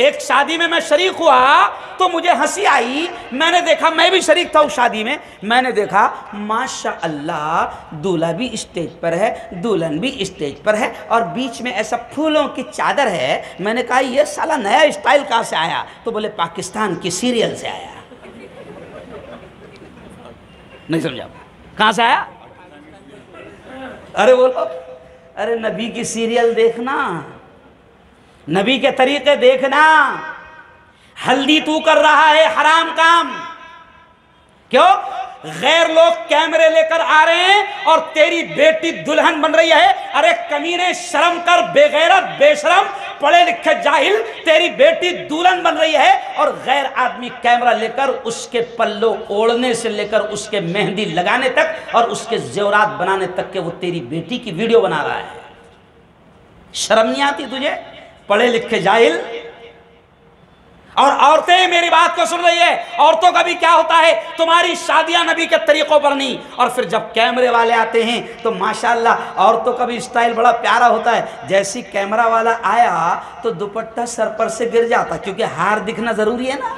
ایک شادی میں شریک ہوا تو مجھے ہنسی آئی، میں نے دیکھا، میں بھی شریک تھا اس شادی میں، میں نے دیکھا ماشاءاللہ دولہا بھی اسٹیج پر ہے، دلہن بھی اسٹیج پر ہے، اور بیچ میں ایسا پھولوں کی چادر ہے۔ میں نے کہا یہ سالا نیا اسٹائل کہاں سے آیا؟ تو بولے پاکستان کی سیریل سے آیا۔ نہیں سمجھا؟ کہاں سے آیا؟ ارے بولو، ارے نبی کی سیریل دیکھنا، نبی کے طریقے دیکھنا۔ ہلدی تو کر رہا ہے حرام کام، کیوں؟ غیر لوگ کیمرے لے کر آ رہے ہیں اور تیری بیٹی دلہن بن رہی ہے۔ ارے کمینے، شرم کر، بے غیرت، بے شرم، پڑھے لکھے جاہل، تیری بیٹی دلہن بن رہی ہے اور غیر آدمی کیمرہ لے کر اس کے پلو اوڑھنے سے لے کر اس کے مہندی لگانے تک اور اس کے زیورات بنانے تک کہ وہ تیری بیٹی کی ویڈیو بنا رہا ہے۔ شرم نہیں آتی تجھے؟ پڑھے لکھے جاہل۔ اور عورتیں میری بات کو سن رہی ہے، عورتوں کا بھی کیا ہوتا ہے؟ تمہاری شادیاں نبی کے طریقوں پر نہیں، اور پھر جب کیمرے والے آتے ہیں تو ماشاءاللہ عورتوں کا بھی اسٹائل بڑا پیارا ہوتا ہے۔ جیسی کیمرہ والا آیا تو دوپٹہ سر پر سے گر جاتا، کیونکہ ہار دکھنا ضروری ہے نا،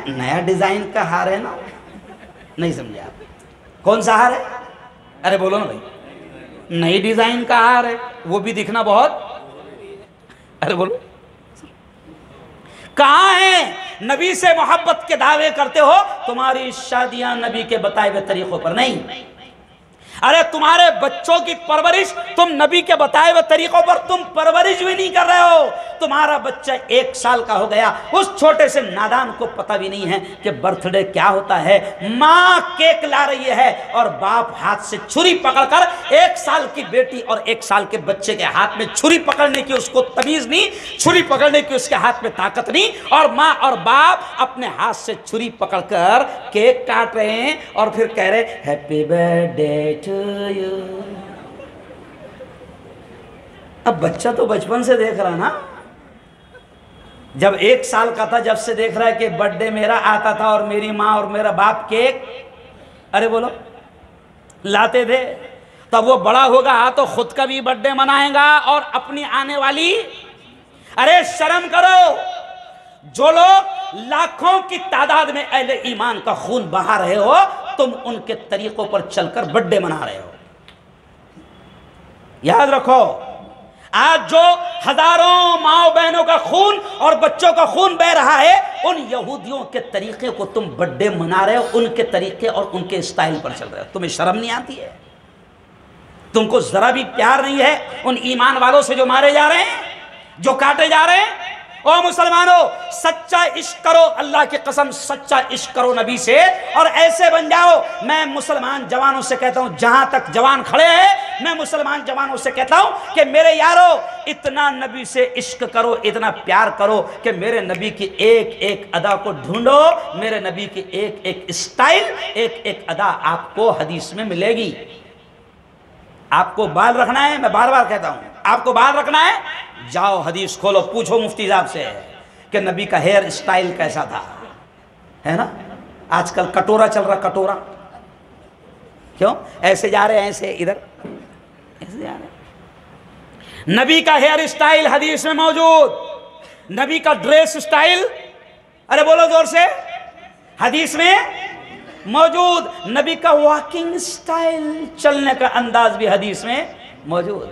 نیا ڈیزائن کا ہار ہے نا۔ نہیں سمجھے آپ؟ کون سا ہار ہے؟ ارے بولو نا بھائی، نئی ڈیزائن کا ہار ہے، وہ بھی دکھنا بہت، ارے بولو کہاں ہیں؟ نبی سے محبت کے دعوے کرتے ہو، تمہاری شادیاں نبی کے بتائے ہوئے طریقوں پر نہیں۔ ارے تمہارے بچوں کی پرورش تم نبی کے بتائے ہوئے طریقوں پر تم پرورش بھی نہیں کر رہے ہو۔ تمہارا بچہ 1 سال کا ہو گیا، اس چھوٹے سے نادان کو پتہ بھی نہیں ہے کہ برتھ ڈے کیا ہوتا ہے۔ ماں کیک لا رہی ہے اور باپ ہاتھ سے چھری پکڑ کر 1 سال کی بیٹی اور 1 سال کے بچے کے ہاتھ میں چھری پکڑنے کی اس کو تمیز نہیں، چھری پکڑنے کی اس کے ہاتھ میں طاقت نہیں، اور ماں اور باپ اپنے ہاتھ سے چھری پکڑ کر کیک کاٹ رہے ہیں اور پھر کہہ رہے happy birthday to you. اب بچہ تو بچپن سے دیکھ رہا نا، جب 1 سال کا تھا جب سے دیکھ رہا ہے کہ برتھ ڈے میرا آتا تھا اور میری ماں اور میرا باپ کیک، ارے بولو، لاتے تھے۔ تب وہ بڑا ہوگا تو خود کا بھی برتھ ڈے منائے گا اور اپنی آنے والی۔ ارے شرم کرو، جو لوگ لاکھوں کی تعداد میں اہل ایمان کا خون بہا رہے ہو، تم ان کے طریقوں پر چل کر برتھ ڈے منا رہے ہو۔ یاد رکھو، آج جو ہزاروں ماں بہنوں کا خون اور بچوں کا خون بہ رہا ہے، ان یہودیوں کے طریقے کو تم برتھ ڈے منا رہے ہو، ان کے طریقے اور ان کے اسٹائل پر چل رہے ہو۔ تمہیں شرم نہیں آتی ہے؟ تم کو ذرا بھی پیار نہیں ہے ان ایمان والوں سے جو مارے جا رہے ہیں، جو کاٹے جا رہے ہیں؟ او مسلمانوں، سچا عشق کرو، اللہ کی قسم سچا عشق کرو نبی سے اور ایسے بن جاؤ۔ میں مسلمان جوانوں سے کہتا ہوں، جہاں تک جوان کھڑے ہیں، میں مسلمان جوانوں سے کہتا ہوں کہ میرے یارو اتنا نبی سے عشق کرو، اتنا پیار کرو کہ میرے نبی کی ایک ایک ادا کو ڈھونڈو، میرے نبی کی ایک ایک اسٹائل، ایک ایک ادا آپ کو حدیث میں ملے گی۔ آپ کو بال رکھنا ہے، میں بار بار کہتا ہوں، آپ کو بال رکھنا ہے، جاؤ حدیث کھولو، پوچھو مفتی صاحب سے کہ نبی کا ہیئر اسٹائل کیسا تھا، ہے نا؟ آج کل کٹورا چل رہا، کٹورا، کیوں ایسے جا رہے ہیں، ایسے ادھر ایسے جا رہے ہیں۔ نبی کا ہیئر اسٹائل حدیث میں موجود، نبی کا ڈریس اسٹائل، ارے بولو زور سے، حدیث میں موجود، نبی کا واکنگ سٹائل، چلنے کا انداز بھی حدیث میں موجود۔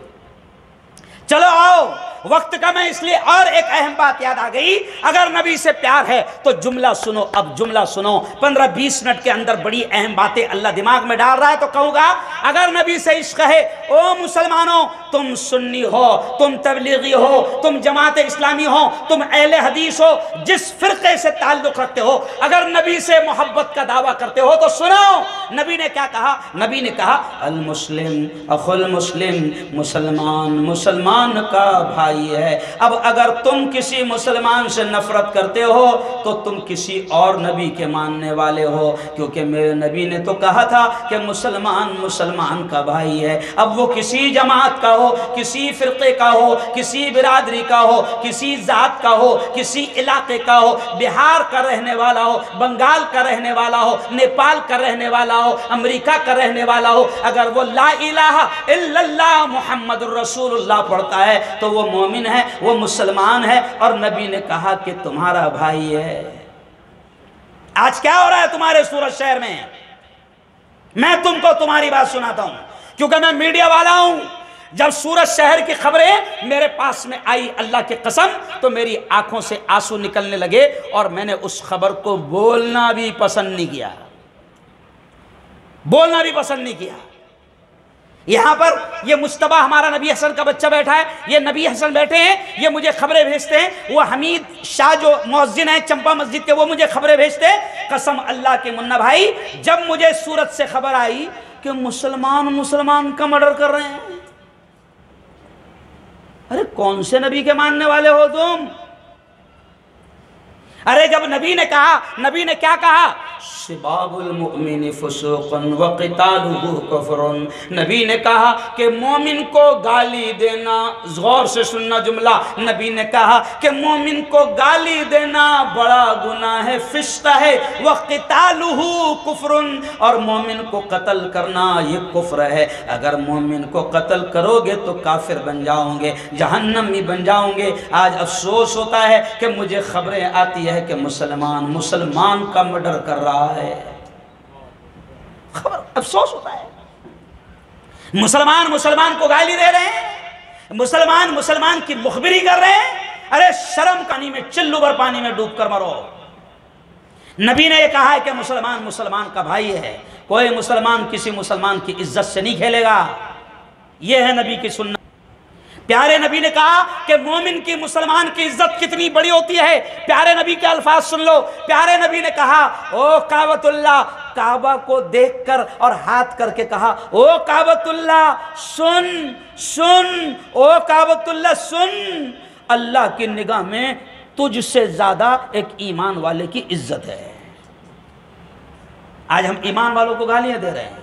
چلو آؤ، وقت کا میں اس لیے اور ایک اہم بات یاد آ گئی، اگر نبی سے پیار ہے تو جملہ سنو، اب جملہ سنو، 15-20 منٹ کے اندر بڑی اہم باتیں اللہ دماغ میں ڈال رہا ہے تو کہوں گا، اگر نبی سے عشق ہے، او مسلمانوں، تم سنی ہو، تم تبلیغی ہو، تم جماعت اسلامی ہو، تم اہل حدیث ہو، جس فرقے سے تعلق رکھتے ہو، اگر نبی سے محبت کا دعویٰ کرتے ہو تو سنو، نبی نے کیا کہا؟ نبی نے کہا المسلم اخو المسلم، مسلمان مسلمان کا بھائی ہے۔ اب اگر تم کسی مسلمان سے نفرت کرتے ہو تو تم کسی اور نبی کے ماننے والے ہو، کیونکہ میرے نبی نے تو کہا تھا کہ مسلمان مسلمان کا بھائی ہے۔ اب وہ کسی جماعت کا ہو، کسی فرقے کا ہو، کسی برادری کا ہو، کسی ذات کا ہو، کسی علاقے کا ہو، بہار کا رہنے والا ہو، بنگال کا رہنے والا ہو، نیپال کا رہنے والا ہو، امریکہ کا رہنے والا ہو، اگر وہ لا الہ الا اللہ محمد الرسول اللہ پڑھتا ہے تو وہ مومن ہے، وہ مسلمان ہے، اور نبی نے کہا کہ تمہارا بھائی ہے۔ آج کیا ہو رہا ہے تمہارے سورت شہر میں؟ میں تم کو تمہاری بات سناتا ہوں، کیونکہ میں میڈیا والا ہوں۔ جب سورت شہر کی خبریں میرے پاس میں آئی، اللہ کی قسم، تو میری آنکھوں سے آنسو نکلنے لگے، اور میں نے اس خبر کو بولنا بھی پسند نہیں کیا، بولنا بھی پسند نہیں کیا۔ یہاں پر یہ مجتبیٰ ہمارا نبی حسن کا بچہ بیٹھا ہے، یہ نبی حسن بیٹھے ہیں، یہ مجھے خبریں بھیجتے ہیں، وہ حمید شاہ جو مؤذن ہیں چمپا مسجد کے، وہ مجھے خبریں بھیجتے ہیں۔ قسم اللہ کے منا بھائی، جب مجھے سورت سے خبر آئی کہ مسلمان کا مرڈر کر رہے ہیں، ارے کون سے نبی کے ماننے والے ہو تم؟ ارے جب نبی نے کہا، نبی نے کیا کہا؟ سباب المؤمن فسوق وقتالہ کفر، نبی نے کہا کہ مومن کو گالی دینا، غور سے سننا جملہ، نبی نے کہا کہ مومن کو گالی دینا بڑا گناہ ہے، فسق ہے، وقتالہ کفر، اور مومن کو قتل کرنا یہ کفر ہے۔ اگر مومن کو قتل کرو گے تو کافر بن جاؤ گے، جہنمی بن جاؤ گے۔ آج افسوس ہوتا ہے کہ مجھے خبریں آتی ہے کہ مسلمان کا مرڈر کر رہا ہے، خبر افسوس ہوتا ہے۔ مسلمان کو گالی دے رہے ہیں، مسلمان کی مخبری کر رہے ہیں، ارے شرم پانی میں، چلو بھر پانی میں ڈوب کر مرو۔ نبی نے یہ کہا ہے کہ مسلمان کا بھائی ہے، کوئی مسلمان کسی مسلمان کی عزت سے نہیں کھیلے گا، یہ ہے نبی کی سنت۔ پیارے نبی نے کہا کہ مومن کی مسلمان کی عزت کتنی بڑی ہوتی ہے، پیارے نبی کے الفاظ سن لو۔ پیارے نبی نے کہا او کعبۃ اللہ، کعبہ کو دیکھ کر اور ہاتھ کر کے کہا او کعبۃ اللہ سن، او کعبۃ اللہ سن، اللہ کی نگاہ میں تجھ سے زیادہ ایک ایمان والے کی عزت ہے۔ آج ہم ایمان والوں کو گالیاں دے رہے ہیں،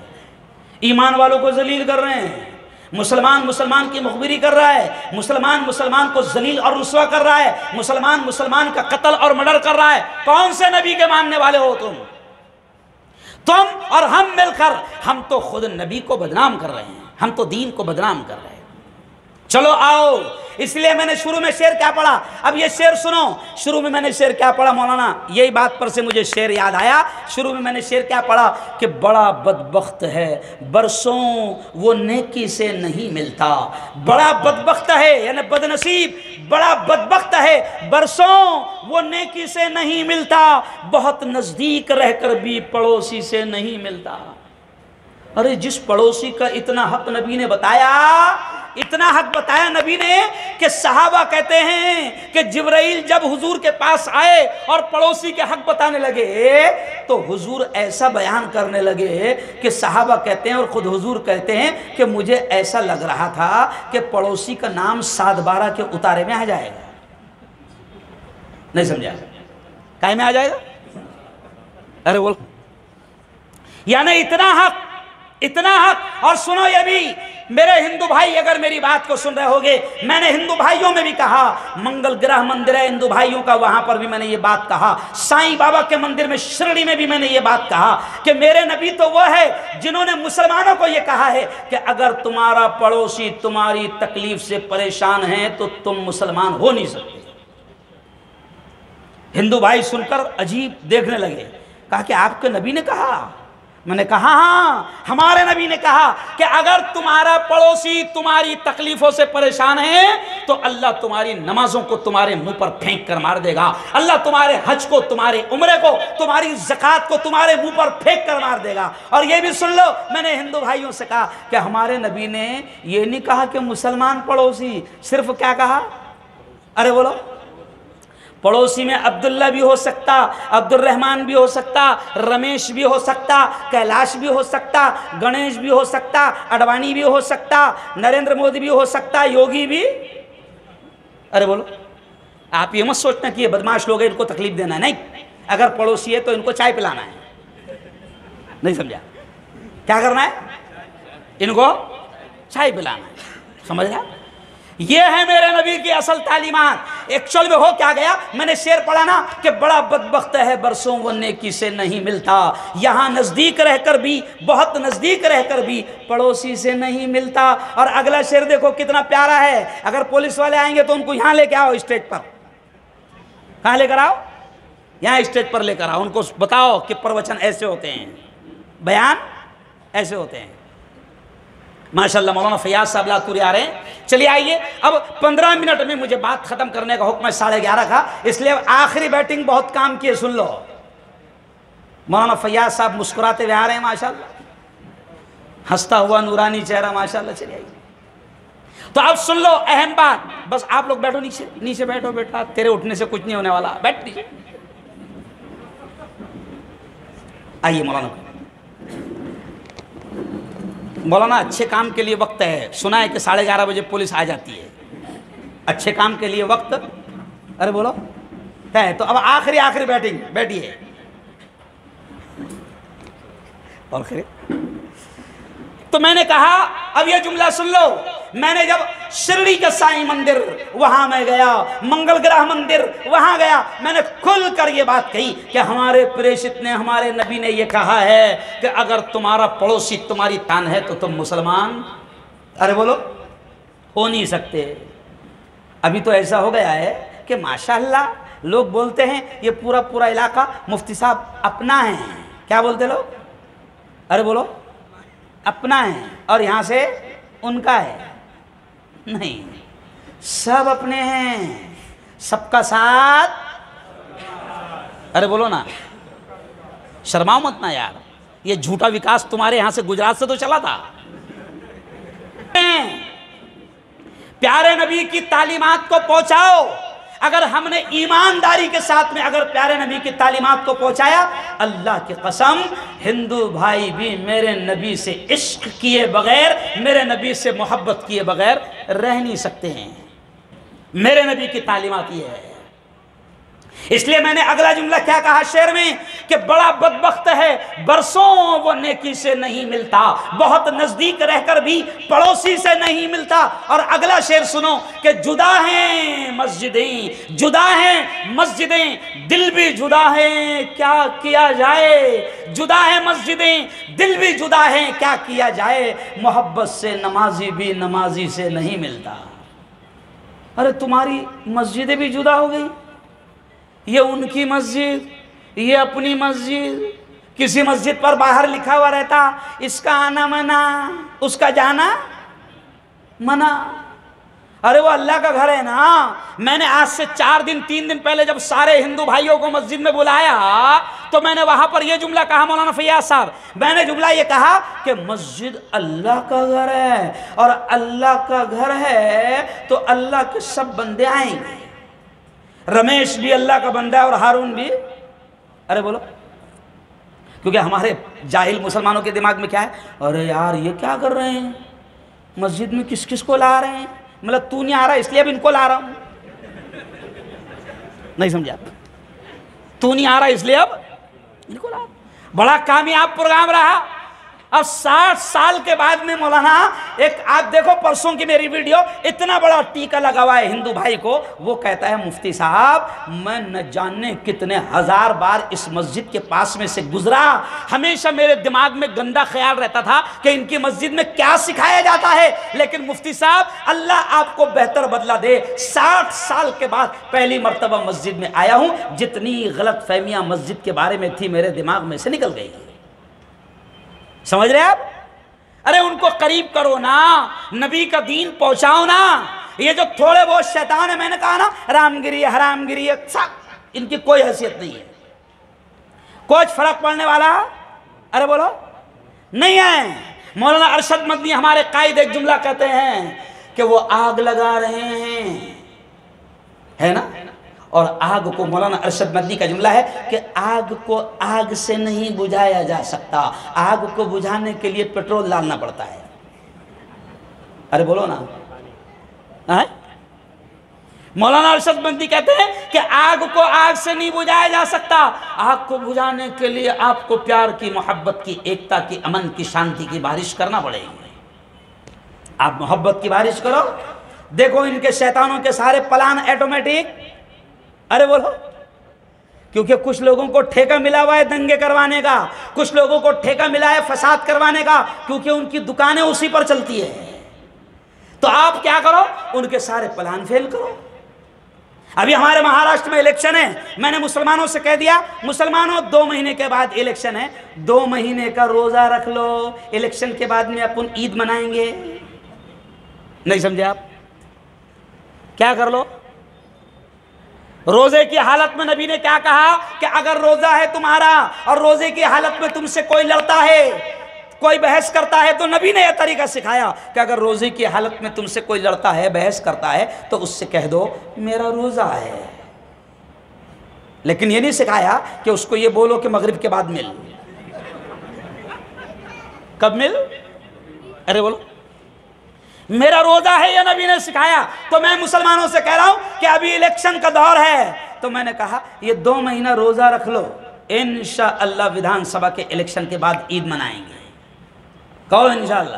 ایمان والوں کو ذلیل کر رہے ہیں، مسلمان کی مخبری کر رہا ہے، مسلمان کو ذلیل اور رسوا کر رہا ہے، مسلمان کا قتل اور مرڈر کر رہا ہے۔ کون سے نبی کے ماننے والے ہو تم اور ہم مل کر؟ ہم تو خود نبی کو بدنام کر رہے ہیں، ہم تو دین کو بدنام کر رہے ہیں۔ چلو آؤ، اس لیے میں نے شروع میں شعر کیا پڑھا، اب یہ شعر سنو۔ شروع میں نے شعر کیا پڑھا مولانا، یہی بات پر سے مجھے شعر یاد آیا۔ شروع میں نے شعر کیا پڑھا کہ بڑا بدبخت ہے برسوں وہ نیکی سے نہیں ملتا، بڑا بدبخت ہے یعنی بدنصیب، بڑا بدبخت ہے برسوں وہ نیکی سے نہیں ملتا، بہت نزدیک رہ کر بھی پڑوسی سے نہیں ملتا۔ ارے جس پڑوسی کا اتنا حق نبی نے بتایا، اتنا حق بتایا نبی نے کہ صحابہ کہتے ہیں کہ جبرائیل جب حضور کے پاس آئے اور پڑوسی کے حق بتانے لگے تو حضور ایسا بیان کرنے لگے کہ صحابہ کہتے ہیں اور خود حضور کہتے ہیں کہ مجھے ایسا لگ رہا تھا کہ پڑوسی کا نام 7/12 کے اتارے میں آ جائے گا۔ نہیں سمجھا؟ کائے میں آ جائے گا؟ ارے بول، یعنی اتنا حق۔ اور سنو یہ بھی میرے ہندو بھائی، اگر میری بات کو سن رہے ہوگے، میں نے ہندو بھائیوں میں بھی کہا، منگل گرہ مندر ہے ہندو بھائیوں کا، وہاں پر بھی میں نے یہ بات کہا، سائیں بابا کے مندر میں شرڑی میں بھی میں نے یہ بات کہا کہ میرے نبی تو وہ ہے جنہوں نے مسلمانوں کو یہ کہا ہے کہ اگر تمہارا پڑوسی تمہاری تکلیف سے پریشان ہے تو تم مسلمان ہو نہیں سکتے۔ ہندو بھائی سن کر عجیب دیکھنے لگے، کہا کہ آپ کے نبی نے کہا؟ میں نے کہا ہاں، ہمارے نبی نے کہا کہ اگر تمہارا پڑوسی تمہاری تکلیفوں سے پریشان ہے تو اللہ تمہاری نمازوں کو تمہارے منہ پر پھینک کر مار دے گا، اللہ تمہارے حج کو، تمہارے عمرے کو، تمہاری زکوٰۃ کو تمہارے منہ پر پھینک کر مار دے گا۔ اور یہ بھی سن لو، میں نے ہندو بھائیوں سے کہا کہ ہمارے نبی نے یہ نہیں کہا کہ مسلمان پڑوسی، صرف کیا کہا؟ ارے بولو، پڑوسی میں عبداللہ بھی ہو سکتا، عبد الرحمن بھی ہو سکتا، رمیش بھی ہو سکتا، کیلاش بھی ہو سکتا، گنیش بھی ہو سکتا، اڈوانی بھی ہو سکتا، نریندر مودی بھی ہو سکتا، یوگی بھی۔ ارے بولو، آپ یہ مت سوچنا کہ یہ بدماش لوگ ہیں ان کو تکلیف دینا ہے، نہیں، اگر پڑوسی ہے تو ان کو چائے پلانا ہے، نہیں سمجھا؟ کیا کرنا ہے؟ ان کو چائے پلانا ہے، سمجھ گیا؟ یہ ہے میرے نبی کی اصل تعلیمات۔ ایکچول میں ہو کیا گیا، میں نے شعر پڑھا نا کہ بڑا بدبخت ہے برسوں وہ نیکی سے نہیں ملتا، یہاں نزدیک رہ کر بھی، بہت نزدیک رہ کر بھی پڑوسی سے نہیں ملتا۔ اور اگلا شعر دیکھو کتنا پیارا ہے، اگر پولیس والے آئیں گے تو ان کو یہاں لے کے آؤ اسٹیج پر۔ کہاں لے کر آؤ؟ یہاں اسٹیج پر لے کر آؤ، ان کو بتاؤ کہ پروچن ایسے ہوتے ہیں، بیان ایسے ہوتے ہیں۔ ماشاءاللہ مولانا فیاض صاحب لاتوری آ رہے ہیں، چلیے آئیے۔ اب 15 منٹ میں مجھے بات ختم کرنے کا حکم ہے 11:30 کا، اس لیے آخری بیٹنگ بہت کام کی ہے، سن لو۔ مولانا فیاض صاحب مسکراتے ہوئے آ رہے ہیں ماشاءاللہ، ہنستا ہوا نورانی چہرہ ماشاءاللہ، چلیے آئیے۔ تو اب سن لو اہم بات، بس آپ لوگ بیٹھو نیچے، نیچے بیٹھو بیٹا، تیرے اٹھنے سے کچھ نہیں ہونے والا، بیٹھ نیچے۔ آئیے مولانا اچھے کام کے لیے وقت ہے، سنا ہے کہ 11:30 بجے پولیس آ جاتی ہے، اچھے کام کے لیے وقت، ارے بولو ہے۔ تو اب آخری بیٹنگ، بیٹھیے اور خیر۔ تو میں نے کہا اب یہ جملہ سن لو، میں نے جب شرڑی کے سائیں مندر وہاں میں گیا، منگل گرہ مندر وہاں گیا، میں نے کھل کر یہ بات کہی کہ ہمارے پریشت نے، ہمارے نبی نے یہ کہا ہے کہ اگر تمہارا پڑوسی تمہاری تان ہے تو تم مسلمان، ارے بولو، ہو نہیں سکتے۔ ابھی تو ایسا ہو گیا ہے کہ ماشاءاللہ لوگ بولتے ہیں یہ پورا علاقہ مفتی صاحب اپنا ہے، کیا بولتے لوگ؟ ارے بولو، اپنا ہے، اور یہاں سے ان کا ہے، نہیں، سب اپنے ہیں، سب کا ساتھ، ارے بولو نا، شرماؤ مت نا یار، یہ جھوٹا وکاس تمہارے یہاں سے گجرات سے تو چلا تھا۔ پیارے نبی کی تعلیمات کو پہنچاؤ۔ اگر ہم نے ایمانداری کے ساتھ میں اگر پیارے نبی کی تعلیمات کو پہنچایا، اللہ کی قسم ہندو بھائی بھی میرے نبی سے عشق کیے بغیر، میرے نبی سے محبت کیے بغیر رہ نہیں سکتے ہیں۔ میرے نبی کی تعلیمات یہ ہے۔ اس لیے میں نے اگلا جملہ کیا کہا شعر میں کہ بڑا بدبخت ہے برسوں وہ نیکی سے نہیں ملتا، بہت نزدیک رہ کر بھی پڑوسی سے نہیں ملتا۔ اور اگلا شعر سنو کہ جدا ہیں مسجدیں، جدا ہیں مسجدیں، دل بھی جدا ہیں، کیا کیا جائے؟ جدا ہیں مسجدیں، دل بھی جدا ہیں، کیا کیا جائے؟ محبت سے نمازی بھی نمازی سے نہیں ملتا۔ ارے تمہاری مسجدیں بھی جدا ہو گئی، یہ ان کی مسجد، یہ اپنی مسجد، کسی مسجد پر باہر لکھا ہوا رہتا اس کا آنا منع، اس کا جانا منع۔ ارے وہ اللہ کا گھر ہے نا۔ میں نے آج سے 3 دن پہلے جب سارے ہندو بھائیوں کو مسجد میں بلایا تو میں نے وہاں پر یہ جملہ کہا، مولانا فیاض صاحب، میں نے جملہ یہ کہا کہ مسجد اللہ کا گھر ہے، اور اللہ کا گھر ہے تو اللہ کے سب بندے آئیں گے۔ رمیش بھی اللہ کا بندہ ہے اور ہارون بھی، ارے بولو، کیونکہ ہمارے جاہل مسلمانوں کے دماغ میں کیا ہے، ارے یار یہ کیا کر رہے ہیں مسجد میں، کس کس کو لا رہے ہیں، مطلب تو نہیں آ رہا اس لیے اب ان کو لا رہا ہوں، نہیں سمجھا؟ تو نہیں آ رہا اس لیے اب ان کو لا رہا ہوں۔ بڑا کامیاب پروگرام رہا۔ اب 60 سال کے بعد میں مولانا ایک، آپ دیکھو پرسوں کی میری ویڈیو، اتنا بڑا ٹیکا لگا ہوا ہے ہندو بھائی کو، وہ کہتا ہے مفتی صاحب میں نہ جانے کتنے ہزار بار اس مسجد کے پاس میں سے گزرا، ہمیشہ میرے دماغ میں گندا خیال رہتا تھا کہ ان کی مسجد میں کیا سکھایا جاتا ہے، لیکن مفتی صاحب اللہ آپ کو بہتر بدلہ دے، 60 سال کے بعد پہلی مرتبہ مسجد میں آیا ہوں، جتنی غلط فہمیاں مسجد کے بارے میں تھی میرے دماغ میں سے نکل گئی۔ سمجھ رہے آپ؟ ارے ان کو قریب کرو نا، نبی کا دین پہنچاؤ نا۔ یہ جو تھوڑے بہت شیطان ہیں، میں نے کہا نا رام گری حرام گری سب، ان کی کوئی حیثیت نہیں ہے، کچھ فرق پڑنے والا ارے بولو نہیں ہے۔ مولانا ارشد مدنی ہمارے قائد ایک جملہ کہتے ہیں کہ وہ آگ لگا رہے ہیں، ہے نا؟ اور آگ کو مولانا ارشد مدنی کا جملہ ہے کہ آگ کو آگ سے نہیں بجھایا جا سکتا، آگ کو بجھانے کے لیے پیٹرول ڈالنا پڑتا ہے۔ ارے بولو نا، مولانا ارشد مدنی کہتے ہیں کہ آگ کو آگ سے نہیں بجھایا جا سکتا، آگ کو بجھانے کے لیے آپ کو پیار کی، محبت کی، ایکتا کی، امن کی، شانتی کی بارش کرنا پڑے گی۔ آپ محبت کی بارش کرو، دیکھو ان کے شیطانوں کے سارے پلان ایٹومیٹک، ارے بولو، کیونکہ کچھ لوگوں کو ٹھیکہ ملا ہوا ہے دنگے کروانے کا، کچھ لوگوں کو ٹھیکہ ملا ہے فساد کروانے کا، کیونکہ ان کی دکانیں اسی پر چلتی ہے۔ تو آپ کیا کرو؟ ان کے سارے پلان فیل کرو۔ ابھی ہمارے مہاراشٹر میں الیکشن ہے، میں نے مسلمانوں سے کہہ دیا مسلمانوں 2 مہینے کے بعد الیکشن ہے، 2 مہینے کا روزہ رکھ لو، الیکشن کے بعد میں اپن عید منائیں گے۔ نہیں سمجھے آپ؟ کیا کر لو؟ روزے کی حالت میں نبی نے کیا کہا کہ اگر روزہ ہے تمہارا اور روزے کی حالت میں تم سے کوئی لڑتا ہے، کوئی بحث کرتا ہے، تو نبی نے یہ طریقہ سکھایا کہ اگر روزے کی حالت میں تم سے کوئی لڑتا ہے، بحث کرتا ہے، تو اس سے کہہ دو میرا روزہ ہے۔ لیکن یہ نہیں سکھایا کہ اس کو یہ بولو کہ مغرب کے بعد مل۔ کب مل؟ ارے بولو، میرا روزہ ہے، یہ نبی نے سکھایا۔ تو میں مسلمانوں سے کہہ رہا ہوں کہ ابھی الیکشن کا دور ہے، تو میں نے کہا یہ 2 مہینہ روزہ رکھ لو، انشاءاللہ ویدھان سبھا کے الیکشن کے بعد عید منائیں گے۔ کہو انشاءاللہ۔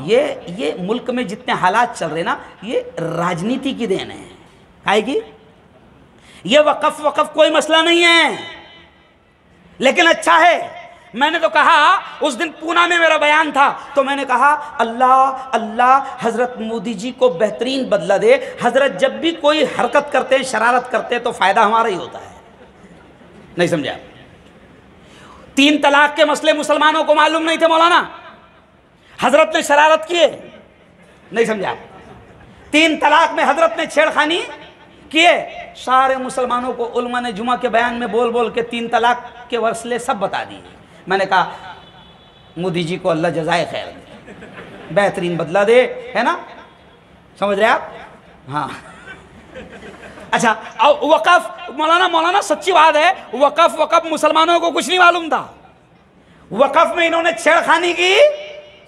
یہ ملک میں جتنے حالات چل رہے نا، یہ راجنیتی کی دین ہے، آئے گی؟ یہ وقف کوئی مسئلہ نہیں ہے، لیکن اچھا ہے۔ میں نے تو کہا اس دن پونا میں میرا بیان تھا، تو میں نے کہا اللہ حضرت مودی جی کو بہترین بدلہ دے، حضرت جب بھی کوئی حرکت کرتے ہیں، شرارت کرتے ہیں، تو فائدہ ہمارا ہی ہوتا ہے۔ نہیں سمجھا؟ 3 طلاق کے مسئلے مسلمانوں کو معلوم نہیں تھے مولانا، حضرت نے شرارت کیے، نہیں سمجھا؟ 3 طلاق میں حضرت نے چھیڑخانی کیے، سارے مسلمانوں کو علماء نے جمعہ کے بیان میں بول کے 3 طلاق کے وسیلے سب بتا دیے۔ میں نے کہا مودی جی کو اللہ جزائے خیر دے، بہترین بدلہ دے، ہے نا؟ سمجھ رہے آپ؟ ہاں۔ اچھا، وقف مولانا سچی بات ہے، وقف مسلمانوں کو کچھ نہیں معلوم تھا، وقف میں انہوں نے چھیڑخانی کی،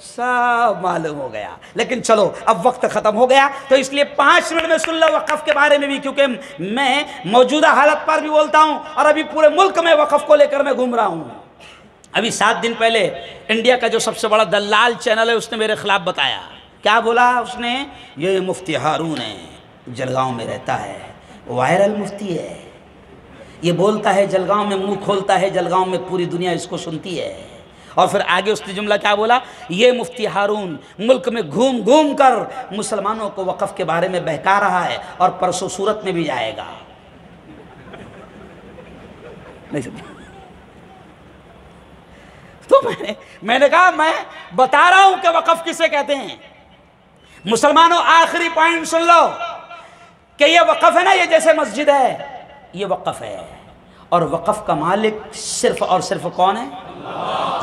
سب معلوم ہو گیا۔ لیکن چلو اب وقت ختم ہو گیا، تو اس لیے 5 منٹ میں سن لو وقف کے بارے میں بھی، کیونکہ میں موجودہ حالت پر بھی بولتا ہوں اور ابھی پورے ملک میں وقف کو لے کر میں گھوم رہا ہوں۔ ابھی 7 دن پہلے انڈیا کا جو سب سے بڑا دلال چینل ہے، اس نے میرے خلاف بتایا، کیا بولا اس نے؟ یہ مفتی ہارون ہے، جلگاؤں میں رہتا ہے، وائرل مفتی ہے، یہ بولتا ہے جلگاؤں میں، منہ کھولتا ہے جلگاؤں میں، پوری دنیا اس کو سنتی ہے۔ اور پھر آگے اس نے جملہ کیا بولا؟ یہ مفتی ہارون ملک میں گھوم کر مسلمانوں کو وقف کے بارے میں بہکا رہا ہے، اور پرسوں سورت میں بھی جائے گا۔ نہیں سمجھا؟ تو میں نے کہا میں بتا رہا ہوں کہ وقف کسے کہتے ہیں۔ مسلمانوں آخری پوائنٹ سن لو کہ یہ وقف ہے نا، یہ جیسے مسجد ہے، یہ وقف ہے، اور وقف کا مالک صرف اور صرف کون ہے؟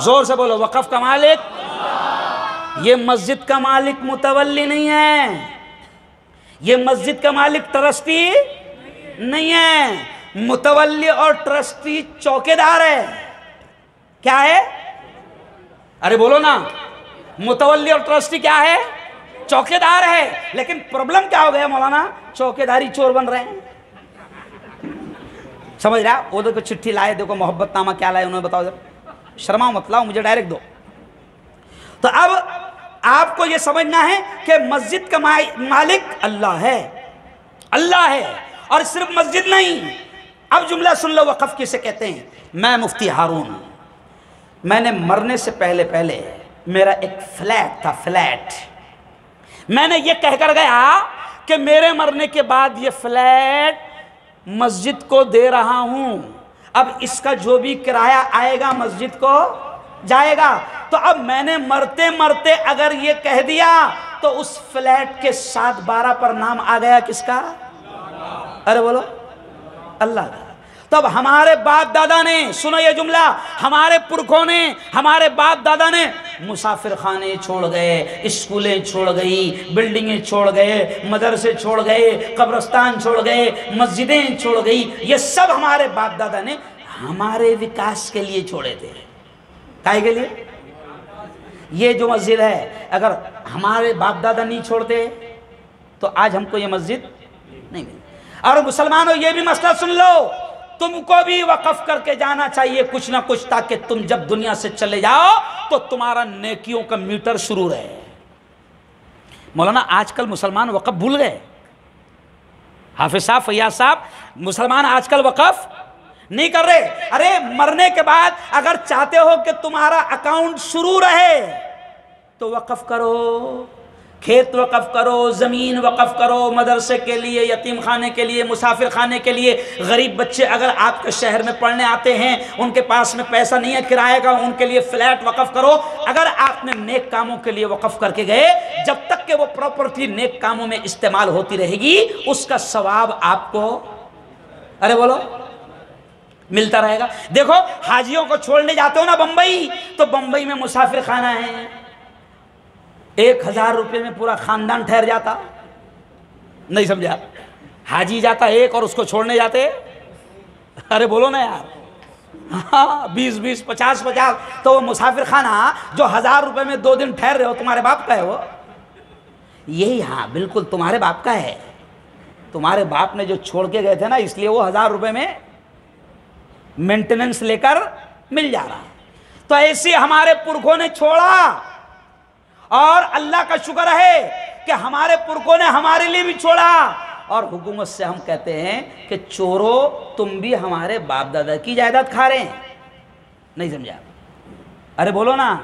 زور سے بولو، وقف کا مالک؟ یہ مسجد کا مالک متولی نہیں ہے، یہ مسجد کا مالک ٹرسٹی نہیں ہے، متولی اور ٹرسٹی چوکیدار ہے۔ کیا ہے؟ ارے بولو نا، متولی اور ٹرسٹی کیا ہے؟ چوکیدار ہے۔ لیکن پرابلم کیا ہو گیا مولانا؟ چوکیداری چور بن رہے ہیں۔ سمجھ رہا؟ وہ دیکھو چٹھی لائے، دیکھو محبت نامہ کیا لائے، انہوں نے بتاؤ، شرماؤ مت لاؤ، مجھے ڈائریکٹ دو۔ تو اب آپ کو یہ سمجھنا ہے کہ مسجد کا مالک اللہ ہے، اللہ ہے، اور صرف مسجد نہیں۔ اب جملہ سن لو وقف کسے کہتے ہیں۔ میں مفتی ہارون، میں نے مرنے سے پہلے میرا ایک فلیٹ تھا، فلیٹ، میں نے یہ کہہ کر گیا کہ میرے مرنے کے بعد یہ فلیٹ مسجد کو دے رہا ہوں، اب اس کا جو بھی کرایہ آئے گا مسجد کو جائے گا۔ تو اب میں نے مرتے مرتے اگر یہ کہہ دیا تو اس فلیٹ کے 7/12 پر نام آ گیا کس کا؟ ارے بولو اللہ کا۔ تو اب ہمارے باپ دادا نے، سنو یہ جملہ، ہمارے پرکھوں نے، ہمارے باپ دادا نے مسافر خانے چھوڑ گئے، اسکولیں چھوڑ گئی، بلڈنگیں چھوڑ گئے، مدرسے چھوڑ گئے، قبرستان چھوڑ گئے، مسجدیں چھوڑ گئی، یہ سب ہمارے باپ دادا نے ہمارے وکاس کے لیے چھوڑے تھے۔ کائے کے لیے؟ یہ جو مسجد ہے اگر ہمارے باپ دادا نہیں چھوڑتے تو آج ہم کو یہ مسجد نہیں ملی۔ اور مسلمانوں یہ بھی مسئلہ سن لو، تم کو بھی وقف کر کے جانا چاہیے کچھ نہ کچھ، تاکہ تم جب دنیا سے چلے جاؤ تو تمہارا نیکیوں کا میٹر شروع رہے۔ مولانا آج کل مسلمان وقف بھول گئے، حافظ صاحب، فیاض صاحب، مسلمان آج کل وقف نہیں کر رہے۔ ارے مرنے کے بعد اگر چاہتے ہو کہ تمہارا اکاؤنٹ شروع رہے تو وقف کرو، کھیت وقف کرو، زمین وقف کرو، مدرسے کے لیے، یتیم خانے کے لیے، مسافر خانے کے لیے، غریب بچے اگر آپ کے شہر میں پڑھنے آتے ہیں ان کے پاس میں پیسہ نہیں ہے کرائے کا، ان کے لیے فلیٹ وقف کرو۔ اگر آپ نے نیک کاموں کے لیے وقف کر کے گئے، جب تک کہ وہ پراپرٹی نیک کاموں میں استعمال ہوتی رہے گی اس کا ثواب آپ کو، ارے بولو، ملتا رہے گا۔ دیکھو حاجیوں کو چھوڑنے جاتے ہو نا بمبئی، تو بمبئی میں مسافر خانہ ہے، 1000 روپے میں پورا خاندان ٹھہر جاتا، نہیں سمجھا؟ حاجی جاتا ایک اور اس کو چھوڑنے جاتے، ارے بولو نا یار، ہاں 20 50 تو وہ مسافر خانہ جو 1000 روپے میں 2 دن ٹھہر رہے ہو تمہارے باپ کا ہے وہ؟ یہی، ہاں بالکل تمہارے باپ کا ہے۔ تمہارے باپ نے جو چھوڑ کے گئے تھے نا، اس لیے وہ 1000 روپے میں مینٹیننس لے کر مل جا رہا ہے۔ تو ایسی ہمارے پرکھوں نے چھوڑا، اور اللہ کا شکر ہے کہ ہمارے پرکھوں نے ہمارے لیے بھی چھوڑا۔ اور حکومت سے ہم کہتے ہیں کہ چورو تم بھی ہمارے باپ دادا کی جائیداد کھا رہے ہیں، نہیں سمجھا؟ ارے بولو نا،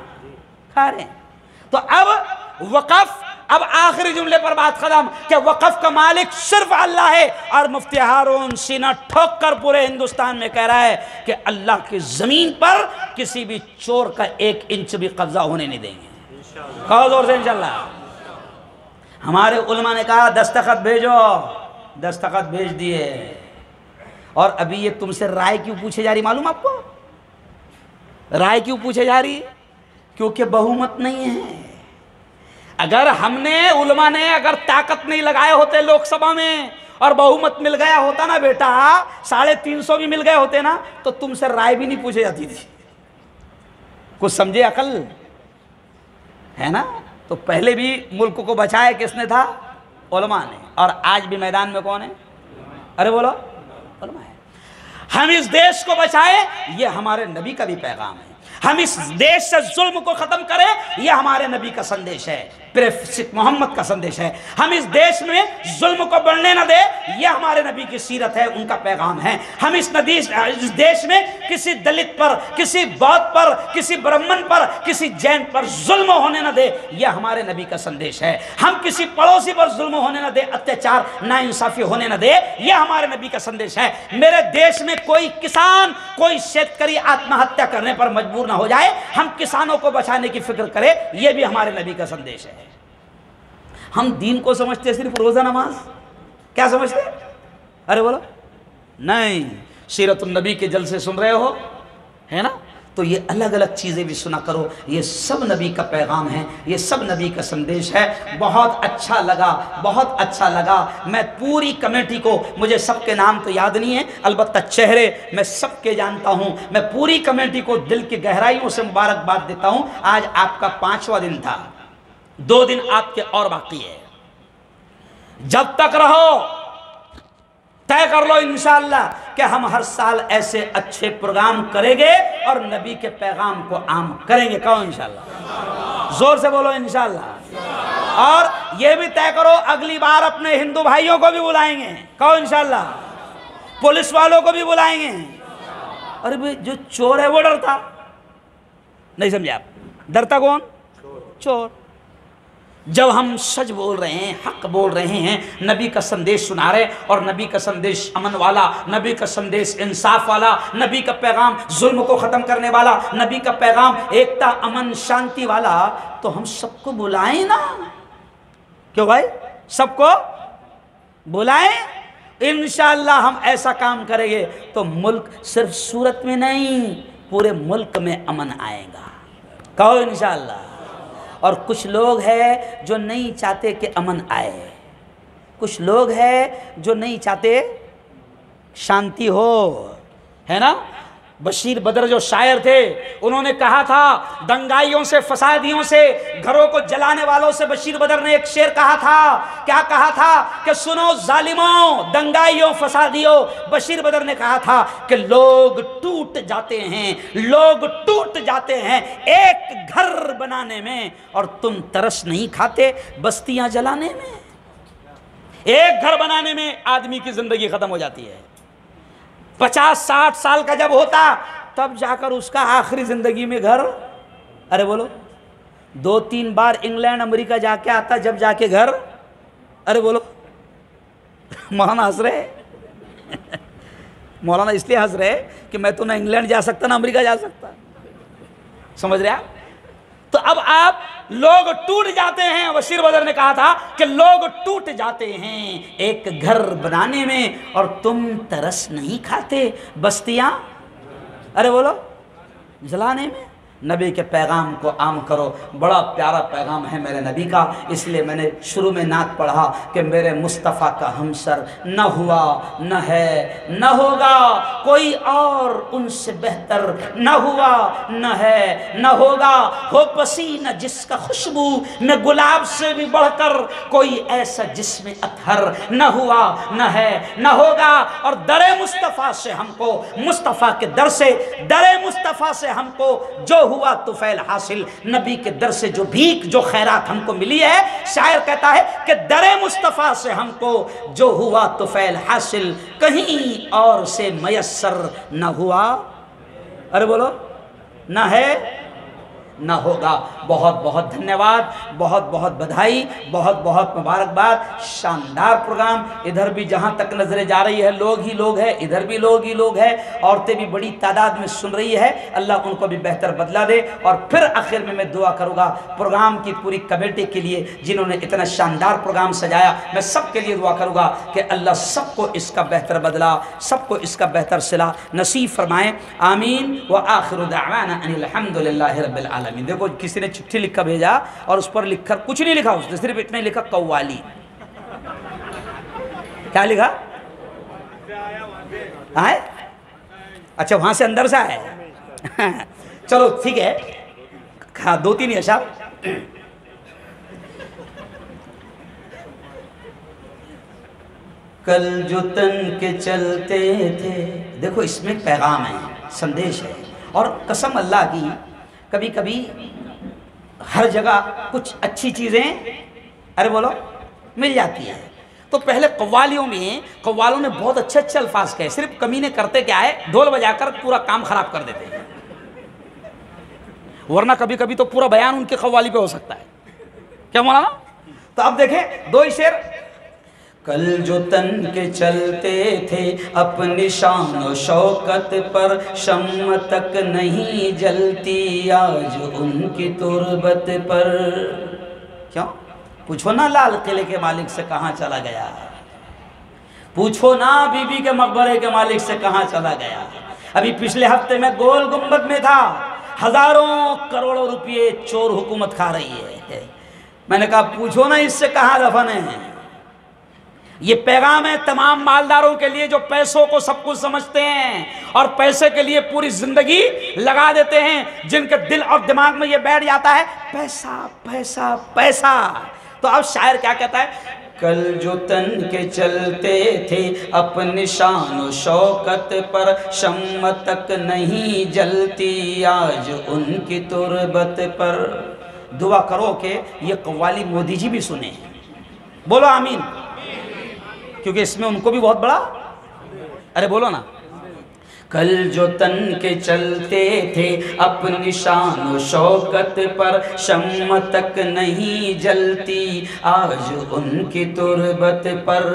کھا رہے ہیں۔ تو اب وقف، اب آخری جملے پر بات ختم کہ وقف کا مالک صرف اللہ ہے، اور مفتی ہارون سینہ ٹھوک کر پورے ہندوستان میں کہہ رہا ہے کہ اللہ کی زمین پر کسی بھی چور کا 1 انچ بھی قبضہ ہونے نہیں دیں گے۔ کہو زور سے انشاءاللہ۔ ہمارے علماء نے کہا دستخط بھیجو، دستخط بھیج دیے۔ اور ابھی یہ تم سے رائے کیوں پوچھے جا رہی معلوم آپ کو؟ رائے کیوں پوچھے جا رہی؟ کیونکہ بہومت نہیں ہے۔ اگر ہم نے، علماء نے اگر طاقت نہیں لگائے ہوتے لوک سبھا میں اور بہومت مل گیا ہوتا نا بیٹا، 350 بھی مل گئے ہوتے نا، تو تم سے رائے بھی نہیں پوچھے جاتی تھی۔ کچھ سمجھے عقل ہے نا؟ تو پہلے بھی ملک کو بچایا کس نے تھا؟ علماء نے، اور آج بھی میدان میں کون ہے؟ ارے بولو، علماء ہے۔ ہم اس دیش کو بچائے، یہ ہمارے نبی کا بھی پیغام ہے۔ ہم اس دیش سے ظلم کو ختم کریں، یہ ہمارے نبی کا سندیش ہے، پروفیٹ محمد کا سندیش ہے۔ ہم اس دیش میں ظلم کو بڑھنے نہ دیں، یہ ہمارے نبی کی سیرت ہے، ان کا پیغام ہے۔ ہم اس دیش میں کسی دلت پر، کسی بودھ پر، کسی برہمن پر، کسی جین پر ظلم ہونے نہ دیں، یہ ہمارے نبی کا سندیش ہے۔ ہم کسی پڑوسی پر ظلم ہونے نہ دیں، اتیاچار، ناانصافی ہونے نہ دیں، یہ ہمارے نبی کا سندیش ہے۔ میرے دیش میں کوئی کسان، کوئی شیتکری آتم ہتیا کرنے پر مجبور نہ ہو جائے، ہم کسانوں کو بچانے کی فکر کریں، یہ بھی ہمارے نبی کا سندیش ہے۔ ہم دین کو سمجھتے صرف روزہ نماز، کیا سمجھتے؟ ارے بولو، نہیں، سیرت النبی کے جلسے سن رہے ہو، ہے نا؟ تو یہ الگ الگ چیزیں بھی سنا کرو، یہ سب نبی کا پیغام ہے، یہ سب نبی کا سندیش ہے۔ بہت اچھا لگا، بہت اچھا لگا۔ میں پوری کمیٹی کو، مجھے سب کے نام تو یاد نہیں ہے، البتہ چہرے میں سب کے جانتا ہوں۔ میں پوری کمیٹی کو دل کی گہرائیوں سے مبارکباد دیتا ہوں۔ آج آپ کا 5واں دن تھا، 2 دن آپ کے اور باقی ہے۔ جب تک رہو طے کر لو انشاءاللہ کہ ہم ہر سال ایسے اچھے پروگرام کریں گے اور نبی کے پیغام کو عام کریں گے۔ کہو انشاءاللہ، زور سے بولو انشاءاللہ۔ اور یہ بھی طے کرو اگلی بار اپنے ہندو بھائیوں کو بھی بلائیں گے۔ کہو انشاءاللہ، پولیس والوں کو بھی بلائیں گے۔ ارے بھئی جو چور ہے وہ ڈرتا نہیں، سمجھے آپ؟ ڈرتا کون؟ چور۔ جب ہم سچ بول رہے ہیں، حق بول رہے ہیں، نبی کا سندیش سنا رہے، اور نبی کا سندیش امن والا، نبی کا سندیش انصاف والا، نبی کا پیغام ظلم کو ختم کرنے والا، نبی کا پیغام ایکتا، امن، شانتی والا، تو ہم سب کو بلائیں نا۔ کیوں بھائی؟ سب کو بلائیں۔ انشاءاللہ ہم ایسا کام کریں گے تو ملک صرف صورت میں نہیں، پورے ملک میں امن آئے گا۔ کہو انشاءاللہ۔ اور کچھ لوگ ہیں جو نہیں چاہتے کہ امن آئے، کچھ لوگ ہیں جو نہیں چاہتے شانتی ہو، ہے نا؟ بشیر بدر جو شاعر تھے، انہوں نے کہا تھا دنگائیوں سے، فسادیوں سے، گھروں کو جلانے والوں سے بشیر بدر نے ایک شعر کہا تھا۔ کیا کہا تھا؟ کہ سنو ظالموں، دنگائیوں، فسادیوں، بشیر بدر نے کہا تھا کہ لوگ ٹوٹ جاتے ہیں، لوگ ٹوٹ جاتے ہیں ایک گھر بنانے میں، اور تم ترس نہیں کھاتے بستیاں جلانے میں۔ ایک گھر بنانے میں آدمی کی زندگی ختم ہو جاتی ہے۔ 50-60 سال کا جب ہوتا تب جا کر اس کا آخری زندگی میں گھر، ارے بولو، 2-3 بار انگلینڈ امریکہ جا کے آتا جب جا کے گھر، ارے بولو۔ مولانا ہنس رہے، مولانا اس لیے ہنس رہے کہ میں تو نہ انگلینڈ جا سکتا نہ امریکہ جا سکتا، سمجھ رہے آپ؟ تو اب آپ لوگ ٹوٹ جاتے ہیں، بشیر بدر نے کہا تھا کہ لوگ ٹوٹ جاتے ہیں ایک گھر بنانے میں، اور تم ترس نہیں کھاتے بستیاں، ارے بولو، جلانے میں۔ نبی کے پیغام کو عام کرو۔ بڑا پیارا پیغام ہے میرے نبی کا، اس لیے میں نے شروع میں نعت پڑھا کہ میرے مصطفیٰ کا ہمسر نہ ہوا، نہ ہے، نہ ہوگا کوئی اور ان سے بہتر، نہ ہوا، نہ ہے، نہ ہوگا، ہو پسینہ جس کا خوشبو میں گلاب سے بھی بڑھ کر، کوئی ایسا جس میں اطہر، نہ ہوا، نہ ہے، نہ ہوگا۔ اور در مصطفیٰ سے ہم کو، مصطفیٰ کے در سے، در مصطفیٰ سے ہم کو جو ہوا طفیل حاصل، نبی کے در سے جو بھیک، جو خیرات ہم کو ملی ہے، شاعر کہتا ہے کہ در مصطفیٰ سے ہم کو جو ہوا طفیل حاصل، کہیں اور سے میسر نہ ہوا، ارے بولو، نہ ہے، نہ ہوگا۔ بہت بہت دھنیواد، بہت بہت بدھائی، بہت بہت مبارکباد۔ شاندار پروگرام، ادھر بھی جہاں تک نظریں جا رہی ہے لوگ ہی لوگ ہیں، ادھر بھی لوگ ہی لوگ ہیں، عورتیں بھی بڑی تعداد میں سن رہی ہے، اللہ ان کو بھی بہتر بدلہ دے۔ اور پھر آخر میں دعا کروں گا پروگرام کی پوری کمیٹی کے لیے جنہوں نے اتنا شاندار پروگرام سجایا، میں سب کے لیے دعا کروں گا کہ اللہ سب کو اس کا بہتر بدلہ، سب کو اس کا بہتر صلہ نصیب فرمائیں، آمین۔ وآخر دعوانا ان الحمدللہ رب العالمین۔ دیکھو کسی نے چٹھی لکھا بھیجا اور اس پر لکھ کر کچھ نہیں لکھا، اس نے صرف اتنا لکھا قوالی۔ کیا لکھا؟ آئے؟ اچھا وہاں سے اندر سے آئے، چلو ٹھیک ہے، ہاں 2-3 اشعار۔ کل جو تن کے چلتے تھے، دیکھو اس میں پیغام ہے، سندیش ہے، اور قسم اللہ کی کبھی کبھی ہر جگہ کچھ اچھی چیزیں، ارے بولو، مل جاتی ہے۔ تو پہلے قوالیوں میں، قوالوں نے بہت اچھے اچھے الفاظ کہے، صرف کمینے کرتے کیا ہے، ڈھول بجا کر پورا کام خراب کر دیتے ہیں، ورنہ کبھی کبھی تو پورا بیان ان کے قوالی پہ ہو سکتا ہے، کیا مولانا؟ تو اب دیکھیں 2 ہی شعر۔ کل جو تن کے چلتے تھے اپنی شان و شوکت پر، شمع تک نہیں جلتی آج ان کی تربت پر۔ کیوں؟ پوچھو نا لال قلعے کے مالک سے کہاں چلا گیا، پوچھو نا بی بی کے مقبرے کے مالک سے کہاں چلا گیا۔ ابھی پچھلے ہفتے میں گول گنبد میں تھا، ہزاروں کروڑوں روپے چور حکومت کھا رہی ہے، میں نے کہا پوچھو نا اس سے کہاں دفن ہے۔ یہ پیغام ہے تمام مالداروں کے لیے جو پیسوں کو سب کچھ سمجھتے ہیں اور پیسے کے لیے پوری زندگی لگا دیتے ہیں، جن کے دل اور دماغ میں یہ بیٹھ جاتا ہے پیسہ پیسہ پیسہ۔ تو اب شاعر کیا کہتا ہے؟ کل جو تن کے چلتے تھے اپنی شان و شوکت پر، شمع تک نہیں جلتی آج ان کی تربت پر۔ دعا کرو کہ یہ قوالی مودی جی بھی سنیں، بولو آمین، کیونکہ اس میں ان کو بھی بہت بڑا، ارے بولو نا۔ کل جو تن کے چلتے تھے اپنی شان و شوکت پر شمع تک نہیں جلتی، آج ان کی تربت پر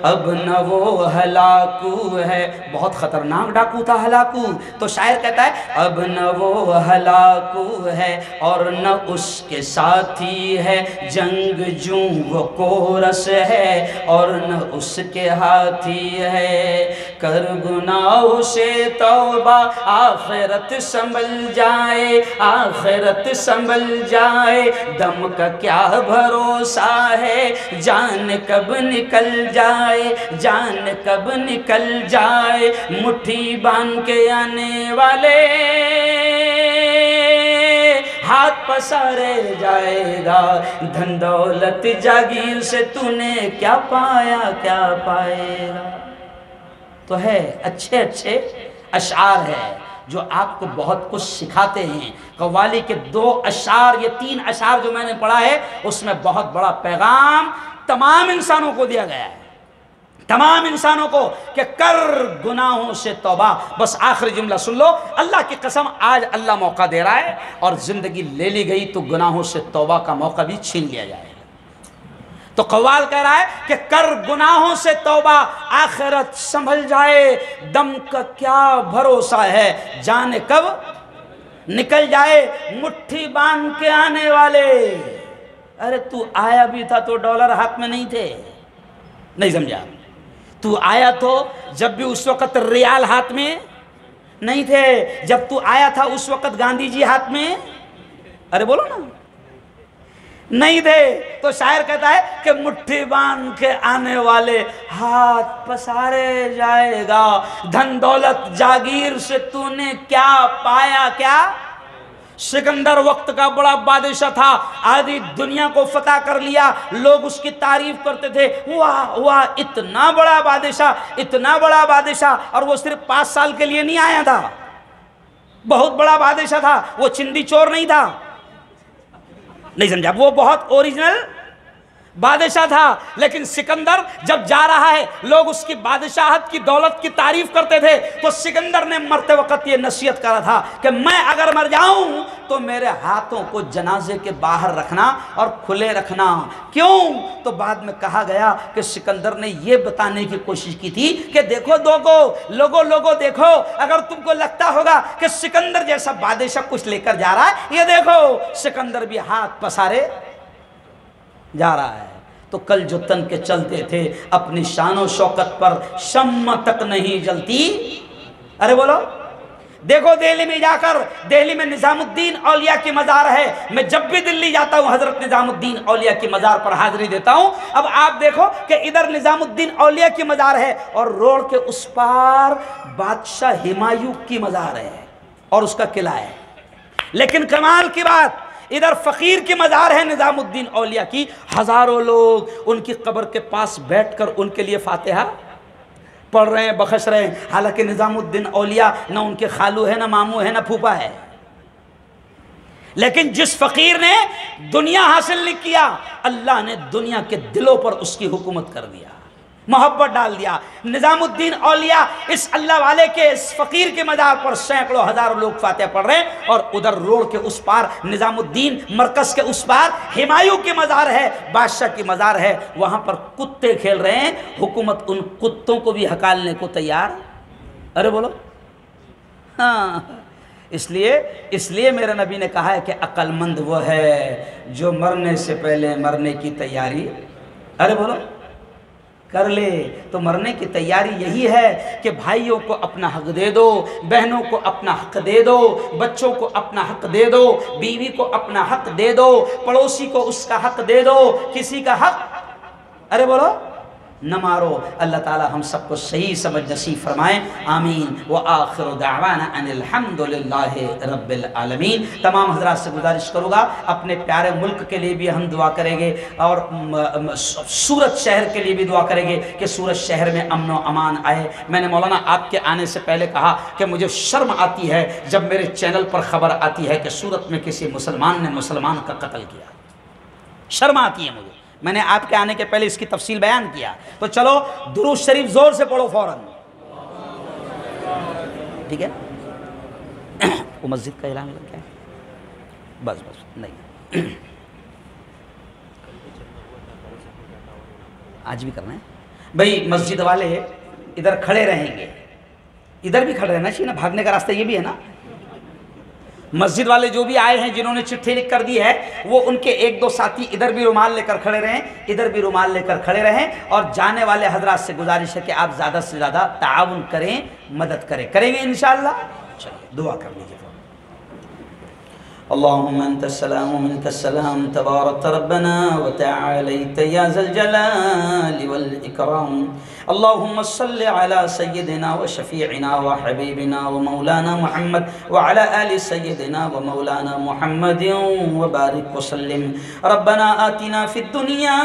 اب نہ وہ ہلاکو ہے۔ بہت خطرناک ڈاکو تھا ہلاکو، تو شاعر کہتا ہے اب نہ وہ ہلاکو ہے اور نہ اس کے ساتھی ہے، جنگ جوں وہ کورس ہے اور نہ اس کے ہاتھی ہے۔ کر گناہوں سے توبہ آخرت سنبھل جائے، آخرت سنبھل جائے، دم کا کیا بھروسہ ہے، جان کب نکل جائے، جان کب نکل جائے، مٹھی باندھ کے آنے والے ہاتھ پسارے جائے گا، دھن دولت جاگیر سے تو نے کیا پایا کیا پائے گا۔ تو ہے اچھے اچھے اشعار ہے جو آپ کو بہت کچھ سکھاتے ہیں۔ قوالی کے 2 اشعار، یہ 3 اشعار جو میں نے پڑھا ہے، اس میں بہت بڑا پیغام تمام انسانوں کو دیا گیا ہے، تمام انسانوں کو، کہ کر گناہوں سے توبہ۔ بس آخری جملہ سن لو، اللہ کی قسم آج اللہ موقع دے رہا ہے اور زندگی لے لی گئی تو گناہوں سے توبہ کا موقع بھی چھین لیا جائے گا۔ تو قوال کہہ رہا ہے کہ کر گناہوں سے توبہ آخرت سنبھل جائے، دم کا کیا بھروسہ ہے، جانے کب نکل جائے، مٹھی باندھ کے آنے والے۔ ارے تو آیا بھی تھا تو ڈالر ہاتھ میں نہیں تھے، نہیں سمجھا؟ تو آیا تو جب بھی اس وقت ریال ہاتھ میں نہیں تھے، جب تو آیا تھا اس وقت گاندھی جی ہاتھ میں، ارے بولو نا، نہیں تھے۔ تو شاعر کہتا ہے کہ مٹھی باندھ کے آنے والے ہاتھ پسارے جائے گا، دھن دولت جاگیر سے تو نے کیا پایا کیا۔ سکندر وقت کا بڑا بادشاہ تھا، آدھی دنیا کو فتح کر لیا، لوگ اس کی تعریف کرتے تھے، واہ واہ اتنا بڑا بادشاہ، اتنا بڑا بادشاہ، اور وہ صرف 5 سال کے لیے نہیں آیا تھا، بہت بڑا بادشاہ تھا، وہ چندی چور نہیں تھا، نہیں سمجھا، وہ بہت اوریجنل بادشاہ تھا۔ لیکن سکندر جب جا رہا ہے، لوگ اس کی بادشاہت کی دولت کی تعریف کرتے تھے، تو سکندر نے مرتے وقت یہ نصیحت کرا تھا کہ میں اگر مر جاؤں تو میرے ہاتھوں کو جنازے کے باہر رکھنا اور کھلے رکھنا۔ کیوں؟ تو بعد میں کہا گیا کہ سکندر نے یہ بتانے کی کوشش کی تھی کہ دیکھو لوگوں دیکھو، اگر تم کو لگتا ہوگا کہ سکندر جیسا بادشاہ کچھ لے کر جا رہا ہے، یہ دیکھو سکندر بھی ہاتھ پسارے جا رہا ہے۔ تو کل جو تن کے چلتے تھے اپنی شان و شوکت پر شمع تک نہیں جلتی، ارے بولو، دیکھو دہلی میں جا کر، دہلی میں نظام الدین اولیاء کی مزار ہے، میں جب بھی دلی جاتا ہوں حضرت نظام الدین اولیاء کی مزار پر حاضری دیتا ہوں۔ اب آپ دیکھو کہ ادھر نظام الدین اولیاء کی مزار ہے اور روڈ کے اس پار بادشاہ ہمایوں کی مزار ہے اور اس کا قلعہ ہے، لیکن کمال کی بات ادھر فقیر کی مزار ہے نظام الدین اولیاء کی، ہزاروں لوگ ان کی قبر کے پاس بیٹھ کر ان کے لیے فاتحہ پڑھ رہے ہیں، بخش رہے ہیں، حالانکہ نظام الدین اولیاء نہ ان کے خالو ہے، نہ ماموں ہے، نہ پھوپا ہے۔ لیکن جس فقیر نے دنیا حاصل نہیں کیا، اللہ نے دنیا کے دلوں پر اس کی حکومت کر دیا، محبت ڈال دیا۔ نظام الدین اولیاء اس اللہ والے کے اس فقیر کے مزار پر سینکڑوں ہزاروں لوگ فاتحہ پڑھ رہے ہیں، اور ادھر روڈ کے اس پار نظام الدین مرکز کے اس پار ہمایوں کی مزار ہے، بادشاہ کی مزار ہے، وہاں پر کتے کھیل رہے ہیں، حکومت ان کتوں کو بھی ہکالنے کو تیار۔ ارے بولو ہاں، اس لیے میرے نبی نے کہا ہے کہ عقل مند وہ ہے جو مرنے سے پہلے مرنے کی تیاری، ارے بولو، کر لے۔ تو مرنے کی تیاری یہی ہے کہ بھائیوں کو اپنا حق دے دو، بہنوں کو اپنا حق دے دو، بچوں کو اپنا حق دے دو، بیوی کو اپنا حق دے دو، پڑوسی کو اس کا حق دے دو، کسی کا حق ارے بولو نہ مارو۔ اللہ تعالی ہم سب کو صحیح سمجھ نصیب فرمائیں، آمین۔ وآخر دعوانا ان الحمدللہ رب العالمین۔ تمام حضرات سے گزارش کروں گا اپنے پیارے ملک کے لیے بھی ہم دعا کریں گے، اور سورت شہر کے لیے بھی دعا کریں گے کہ سورت شہر میں امن و امان آئے۔ میں نے مولانا آپ کے آنے سے پہلے کہا کہ مجھے شرم آتی ہے جب میرے چینل پر خبر آتی ہے کہ سورت میں کسی مسلمان نے مسلمان کا قتل کیا، شرم آتی ہے مجھے۔ میں نے آپ کے آنے کے پہلے اس کی تفصیل بیان کیا، تو چلو درود شریف زور سے پڑھو فوراً۔ ٹھیک ہے؟ وہ مسجد کا اعلان کیا ہے؟ بس نہیں، آج بھی کرنا ہے بھائی. مسجد والے ادھر کھڑے رہیں گے، ادھر بھی کھڑے رہنا چاہیے نا، بھاگنے کا راستہ یہ بھی ہے نا. مسجد والے جو بھی آئے ہیں جنہوں نے چٹھی لکھ کر دی ہے، وہ ان کے ایک دو ساتھی ادھر بھی رومال لے کر کھڑے رہیں، ادھر بھی رومال لے کر کھڑے رہیں. اور جانے والے حضرات سے گزارش ہے کہ آپ زیادہ سے زیادہ تعاون کریں، مدد کریں گے انشاءاللہ. چلیے دعا کر لیجیے. اللهم انت السلام ومنك السلام تبارك ربنا وتعاليت يا ذا الجلال والإكرام. اللهم صل على سيدنا وشفيعنا وحبيبنا ومولانا محمد وعلى آل سيدنا ومولانا محمد وبارك وسلم. ربنا آتنا في الدنيا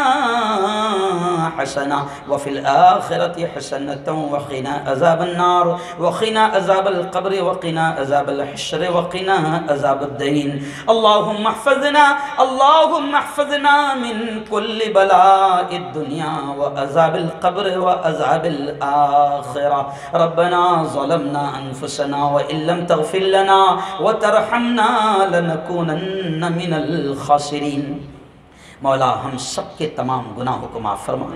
حسنة وفي الآخرة حسنة وقنا عذاب النار وقنا عذاب القبر وقنا عذاب الحشر وقنا عذاب الدين. اللهم احفظنا من كل بلاء الدنيا وعذاب القبر وعذاب الآخرة. ربنا ظلمنا أنفسنا وإن لم تغفر لنا وترحمنا لنكونن من الخاسرين. مولا ہم سب کے تمام گناہوں کو معاف فرما.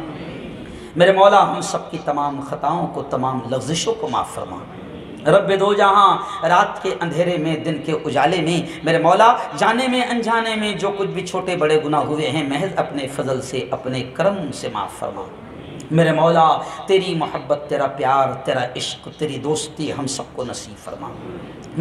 میرے مولا ہم سب کی تمام خطاؤں کو، تمام لغزشوں کو معاف فرما. رب دو جہاں، رات کے اندھیرے میں، دن کے اجالے میں، میرے مولا جانے میں انجانے میں جو کچھ بھی چھوٹے بڑے گناہ ہوئے ہیں، محض اپنے فضل سے، اپنے کرم سے معاف فرما. میرے مولا تیری محبت، تیرا پیار، تیرا عشق، تیری دوستی ہم سب کو نصیب فرما.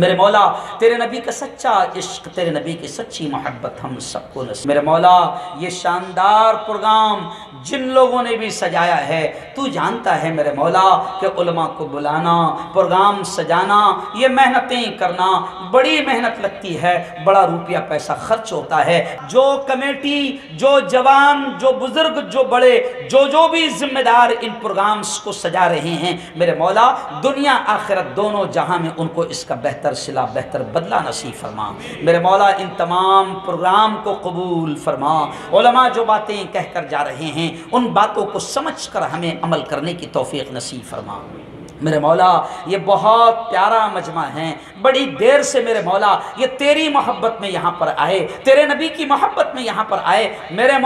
میرے مولا تیرے نبی کا سچا عشق، تیرے نبی کی سچی محبت ہم سب کو نصیب. میرے مولا یہ شاندار پروگرام جن لوگوں نے بھی سجایا ہے، تو جانتا ہے میرے مولا کہ علماء کو بلانا، پروگرام سجانا، یہ محنتیں کرنا بڑی محنت لگتی ہے، بڑا روپیہ پیسہ خرچ ہوتا ہے. جو کمیٹی، جو جوان، جو بزرگ، جو بڑے، جو بھی ذمہ دار ان پروگرامز کو سجا رہے ہیں، میرے مولا دنیا آخرت دونوں جہاں میں ان کو اس کا بہتر صلہ، بہتر بدلہ نصیب فرما. میرے مولا ان تمام پروگرام کو قبول فرما. علماء جو باتیں کہہ کر جا رہے ہیں، ان باتوں کو سمجھ کر ہمیں عمل کرنے کی توفیق نصیب فرما. میرے مولا یہ بہت پیارا مجمع ہے، بڑی دیر سے میرے مولا یہ تیری محبت میں یہاں پر آئے، تیرے نبی کی محبت میں یہاں پر آئے. میرے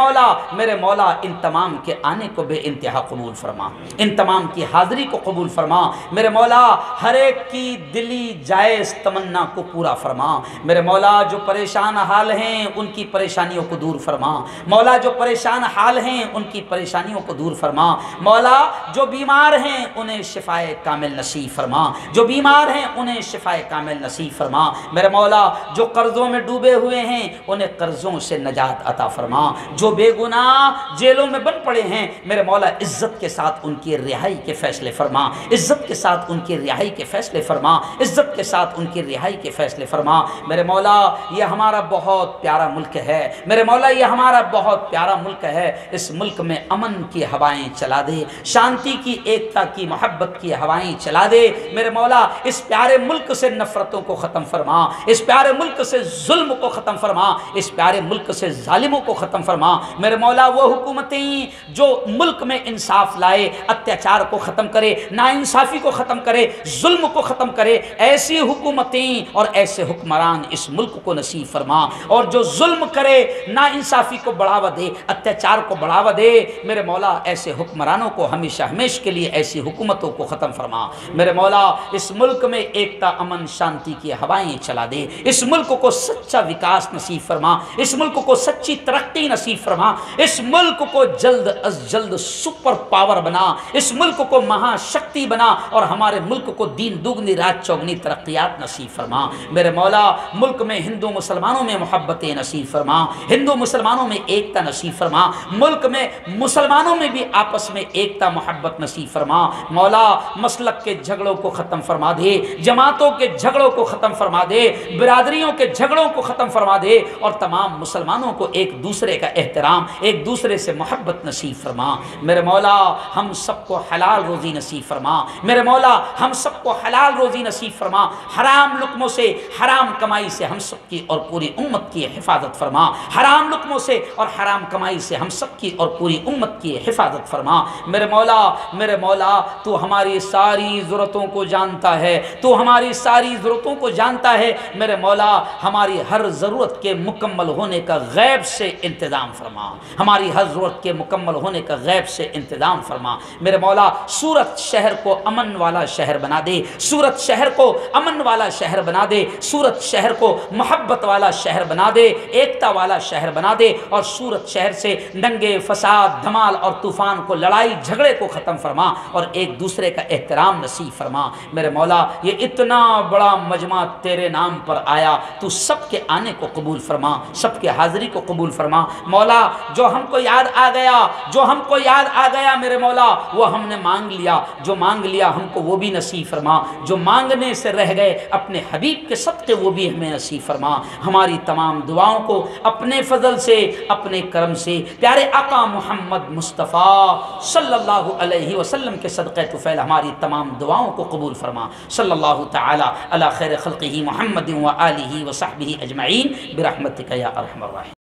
مولا ان تمام کے آنے کو بے انتہا قبول فرما، ان تمام کی حاضری کو قبول فرما. میرے مولا ہر ایک کی دلی جائز تمنا کو پورا فرما. میرے مولا جو پریشان حال ہیں ان کی پریشانیوں کو دور فرما. مولا جو پریشان حال ہیں ان کی پریشانیوں کو دور فرما. مولا جو بیمار ہیں انہیں شفائے کامل نصیب فرما. جو بیمار ہیں انہیں شفائے کامل نصیب فرما. میرے مولا جو قرضوں میں ڈوبے ہوئے ہیں انہیں قرضوں سے نجات عطا فرما. جو بے گناہ جیلوں میں بن پڑے ہیں میرے مولا عزت کے ساتھ ان کی رہائی کے فیصلے فرما. عزت کے ساتھ ان کی رہائی کے فیصلے فرما. عزت کے ساتھ ان کی رہائی کے فیصلے فرما. میرے مولا یہ ہمارا بہت پیارا ملک ہے. میرے مولا یہ ہمارا بہت پیارا ملک ہے. اس ملک میں امن کی ہوائیں چلا دے، شانتی کی، ایکتا کی، محبت کی ہوائیں چلا دے. میرے مولا اس پیارے ملک سے نفرتوں کو ختم فرما. اس پیارے ملک سے ظلم کو ختم فرما. اس پیارے ملک سے ظالموں کو ختم فرما. میرے مولا وہ حکومتیں جو ملک میں انصاف لائے، اتیاچار کو ختم کرے، ناانصافی کو ختم کرے، ظلم کو ختم کرے، ایسی حکومتیں اور ایسے حکمران اس ملک کو نصیب فرما. اور جو ظلم کرے، ناانصافی کو بڑھاوا دے، اتیاچار کو بڑھاوا دے، میرے مولا ایسے حکمرانوں کو ہمیشہ ہمیشہ کے لیے، ایسی حکومتوں کو ختم فرما. میرے مولا اس ملک میں ایکتا، امن، شانتی کی ہوائیں چلا دے. اس ملک کو سچا وکاس نصیب فرما. اس ملک کو سچی ترقی نصیب فرما. اس ملک کو جلد از جلد سپر پاور بنا. اس ملک کو مہا شکتی بنا اور ہمارے ملک کو دین دگنی رات چوگنی ترقیات نصیب فرما. میرے مولا ملک میں ہندو مسلمانوں میں محبتیں نصیب فرما. ہندو مسلمانوں میں ایکتا نصیب فرما. ملک میں مسلمانوں میں بھی آپس میں ایکتا محبت نصیب فرما. مولا مسلک کے جھگڑوں کو ختم فرما دے، جماعتوں کے جھگڑوں کو ختم فرما دے، برادریوں کے جھگڑوں کو ختم فرما دے اور تمام مسلمانوں کو ایک دوسرے کا احترام، ایک دوسرے سے محبت نصیب فرما. میرے مولا ہم سب کو حلال روزی نصیب فرما. میرے مولا ہم سب کو حلال روزی نصیب فرما. حرام لقموں سے، حرام کمائی سے ہم سب کی اور پوری امت کی حفاظت فرما. حرام لقموں سے اور حرام کمائی سے ہم سب کی اور پوری امت کی حفاظت فرما. میرے مولا تو ہماری ساری ضرورتوں کو جانتا ہے، تو ہماری ساری ضرورتوں کو جانتا ہے۔ میرے مولا ہماری ہر ضرورت کے مکمل ہونے کا غیب سے انتظام فرما، ہماری ہر ضرورت کے مکمل ہونے کا غیب سے انتظام فرما۔ میرے مولا سورت شہر کو امن والا شہر بنا دے، سورت شہر کو امن والا شہر بنا دے، سورت شہر کو محبت والا شہر بنا دے، ایکتا والا شہر بنا دے، اور سورت شہر سے دنگے فساد دھمال اور طوفان کو، لڑائی جھگڑے کو ختم فرما، اور ایک دوسرے کا احترام نصیب فرما۔ میرے مولا یہ اتنا بڑا مجمع تیرے نام پر آیا، تو سب کے آنے کو قبول فرما، سب کے حاضری کو قبول فرما۔ مولا جو ہم کو یاد آ گیا، جو ہم کو یاد آ گیا میرے مولا وہ ہم نے مانگ لیا، جو مانگ لیا ہم کو وہ بھی نصیب فرما، جو مانگنے سے رہ گئے اپنے حبیب کے صدقے وہ بھی ہمیں نصیب فرما۔ ہماری تمام دعاؤں کو اپنے فضل سے، اپنے کرم سے، پیارے آقا محمد مصطفیٰ صلی اللہ علیہ وسلم کے صدقے طفیل ہماری تمام دعاؤں کو قبول فرما۔ صلی اللہ تعالی علی خیر خلقہ محمد و آلہ و صحبہ اجمعین برحمتک یا ارحم الراحمین۔